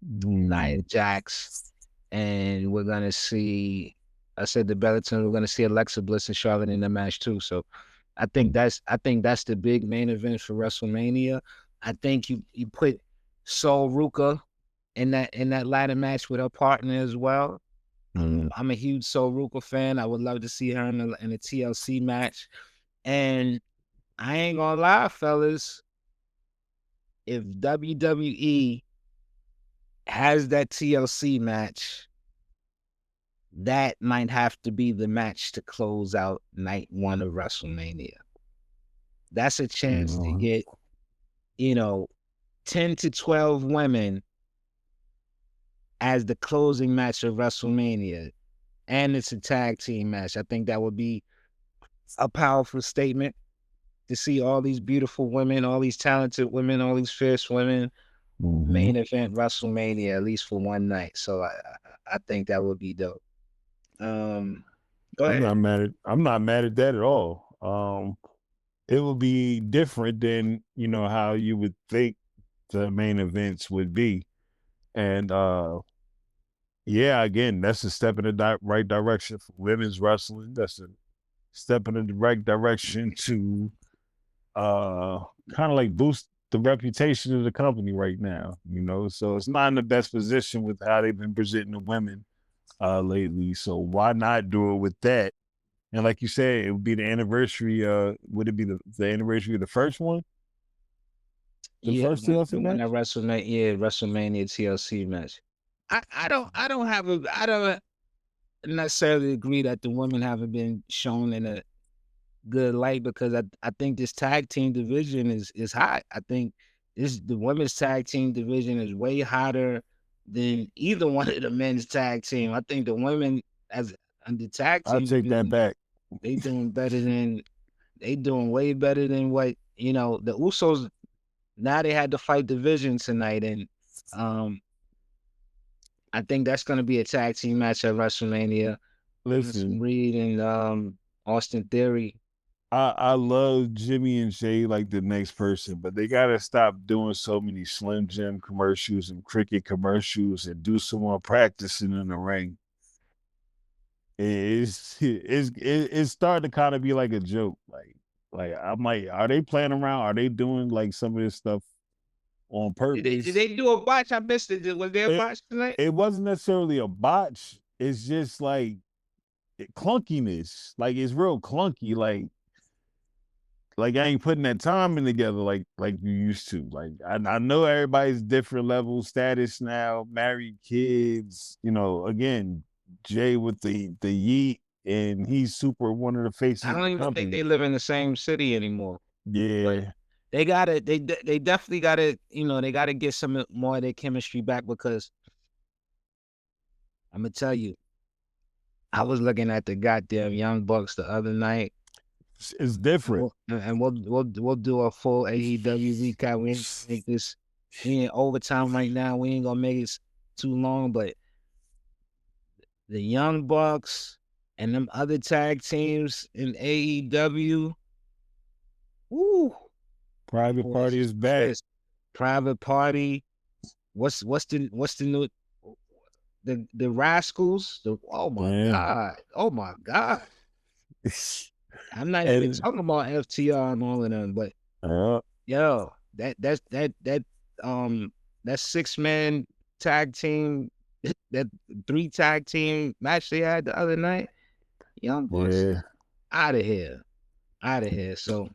Nia Jax. And we're going to see, I said the Bella Twins, we're going to see Alexa Bliss and Charlotte in the match too. So I think that's the big main event for WrestleMania. I think you put Sol Ruka in that ladder match with her partner as well. I'm a huge Sol Ruka fan. I would love to see her in a TLC match. And I ain't gonna lie, fellas, if WWE has that TLC match that might have to be the match to close out night 1 of WrestleMania. That's a chance to get, 10 to 12 women as the closing match of WrestleMania. And it's a tag team match. I think that would be a powerful statement to see all these beautiful women, all these talented women, all these fierce women, main event WrestleMania, at least for one night. So I think that would be dope. Go ahead. I'm not mad at that at all. It will be different than, how you would think the main events would be. And yeah, again, that's a step in the right direction for women's wrestling. That's a step in the right direction to kind of like boost the reputation of the company right now, So it's not in the best position with how they've been presenting the women lately. So why not do it with that? And like you said, it would be the anniversary. Would it be the anniversary of the first one? The first TLC match? WrestleMania TLC match. I don't necessarily agree that the women haven't been shown in a good light, because I think this tag team division is hot. I think the women's tag team division is way hotter than either one of the men's tag team. I think the women as the tag team, I'll take that back. They doing way better than what the Usos. Now they had to fight division tonight, and I think that's going to be a tag team match at WrestleMania. Listen, Reed and Austin Theory. I love Jimmy and Jay like the next person, but they gotta stop doing so many Slim Jim commercials and cricket commercials and do some more practicing in the ring. It's starting to kind of be like a joke. Like I'm like, are they playing around? Are they doing like some of this stuff on purpose? Did they do a botch? I missed it. Was there a botch tonight? It wasn't necessarily a botch. It's just like clunkiness. Like it's real clunky. Like I ain't putting that time in together like you used to. Like I know everybody's different level status now, married, kids. Again, Jay with the yeet, and he's super one of the faces. I don't even think they live in the same city anymore. Yeah, but they gotta. They definitely gotta. They gotta get some more of their chemistry back, because I'm gonna tell you, I was looking at the goddamn Young Bucks the other night. It's different, and we'll do a full AEW recap. We ain't make this. We in overtime right now. We ain't gonna make it too long, but the Young Bucks and them other tag teams in AEW. Woo! Private Party is back. Private Party. What's the new the Rascals? Oh my God. I'm not even talking about FTR and all of them, but yo, that 6-man tag team, that 3 tag team match they had the other night, Young Bucks out of here. So,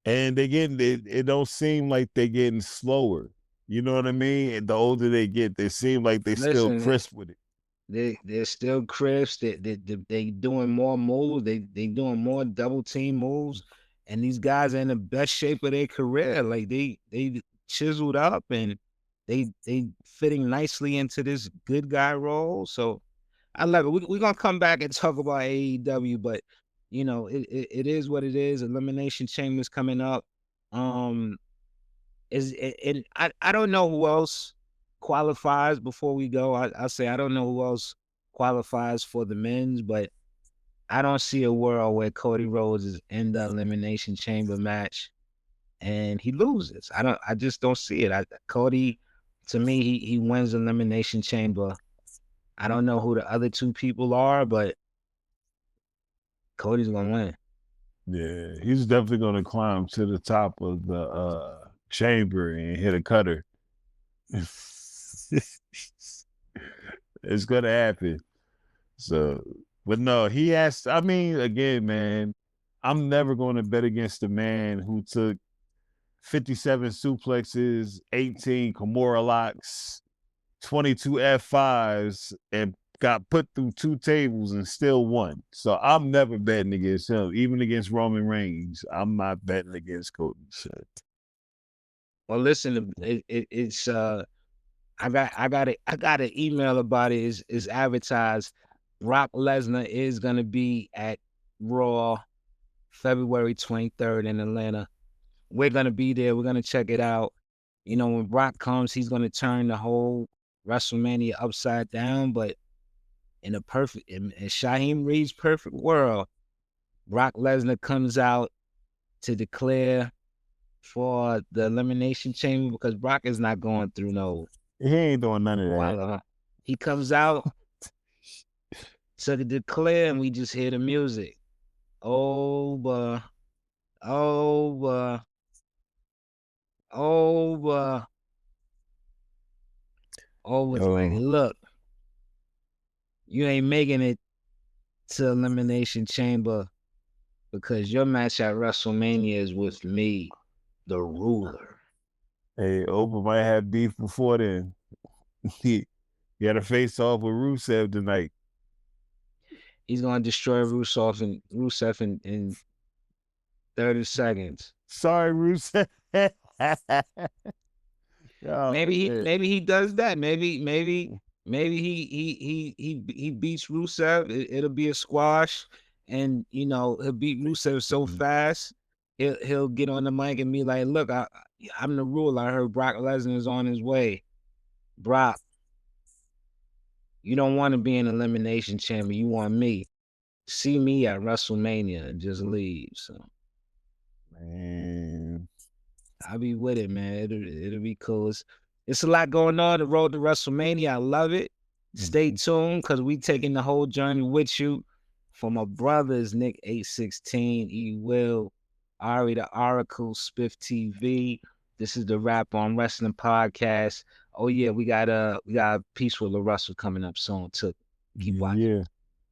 and it don't seem like they're getting slower. You know what I mean? And the older they get, they seem like they're still crisp with it. They're still crisp. They doing more moves. They doing more double team moves, and these guys are in the best shape of their career. Like they chiseled up, and they fitting nicely into this good guy role. So I love it. We're gonna come back and talk about AEW, but it is what it is. Elimination Chamber is coming up. I don't know who else qualifies before we go. I'll say I don't know who else qualifies for the men's, but I don't see a world where Cody Rhodes is in the Elimination Chamber match and he loses. I just don't see it. Cody, to me, he wins Elimination Chamber. I don't know who the other 2 people are, but Cody's gonna win. Yeah, he's definitely gonna climb to the top of the chamber and hit a cutter. It's gonna happen. So, but no, he has. I mean, again, man, I'm never going to bet against the man who took 57 suplexes, 18 Kimura locks, 22 F5s, and got put through 2 tables and still won. So I'm never betting against him, even against Roman Reigns. I'm not betting against Cody. Shit. Well, listen, it's I got an email about it. Is advertised. Brock Lesnar is gonna be at Raw February 23rd in Atlanta. We're gonna be there. We're gonna check it out. You know, when Brock comes, he's gonna turn the whole WrestleMania upside down. But in Shaheem Reed's perfect world, Brock Lesnar comes out to declare for the Elimination Chamber because Brock is not going through no. He ain't doing none of that. He comes out to declare, and we just hear the music. Over. It's like, look, you ain't making it to Elimination Chamber because your match at WrestleMania is with me, the ruler. Hey, Oprah might have beef before then. He had a face off with Rusev tonight. He's gonna destroy Rusev in 30 seconds. Sorry, Rusev. Maybe he does that. Maybe he beats Rusev. It'll be a squash, and you know he'll beat Rusev so fast. He'll get on the mic and be like, "Look, I'm the ruler. I heard Brock Lesnar is on his way. Brock, you don't want to be an Elimination Chamber. You want me. See me at WrestleMania and just leave." So, man, I'll be with it, man. It'll be cool. It's a lot going on. The road to WrestleMania. I love it. Stay tuned because we taking the whole journey with you. For my brothers, Nick 816, E Will, Ari the Oracle, Spiff TV. This is the Rap on Wrestling podcast. Oh yeah, we got a piece with LaRussell coming up soon too. Keep watching.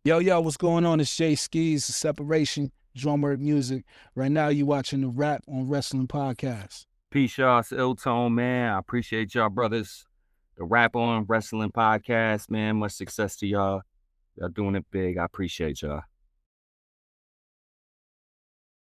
Yeah. Yo, what's going on? It's JAE SKEESE, the Separation, Drumwork Music. Right now, you watching the Rap on Wrestling podcast. Peace, y'all. It's ILLTONE, man. I appreciate y'all, brothers. The Rap on Wrestling podcast, man. Much success to y'all. Y'all doing it big. I appreciate y'all.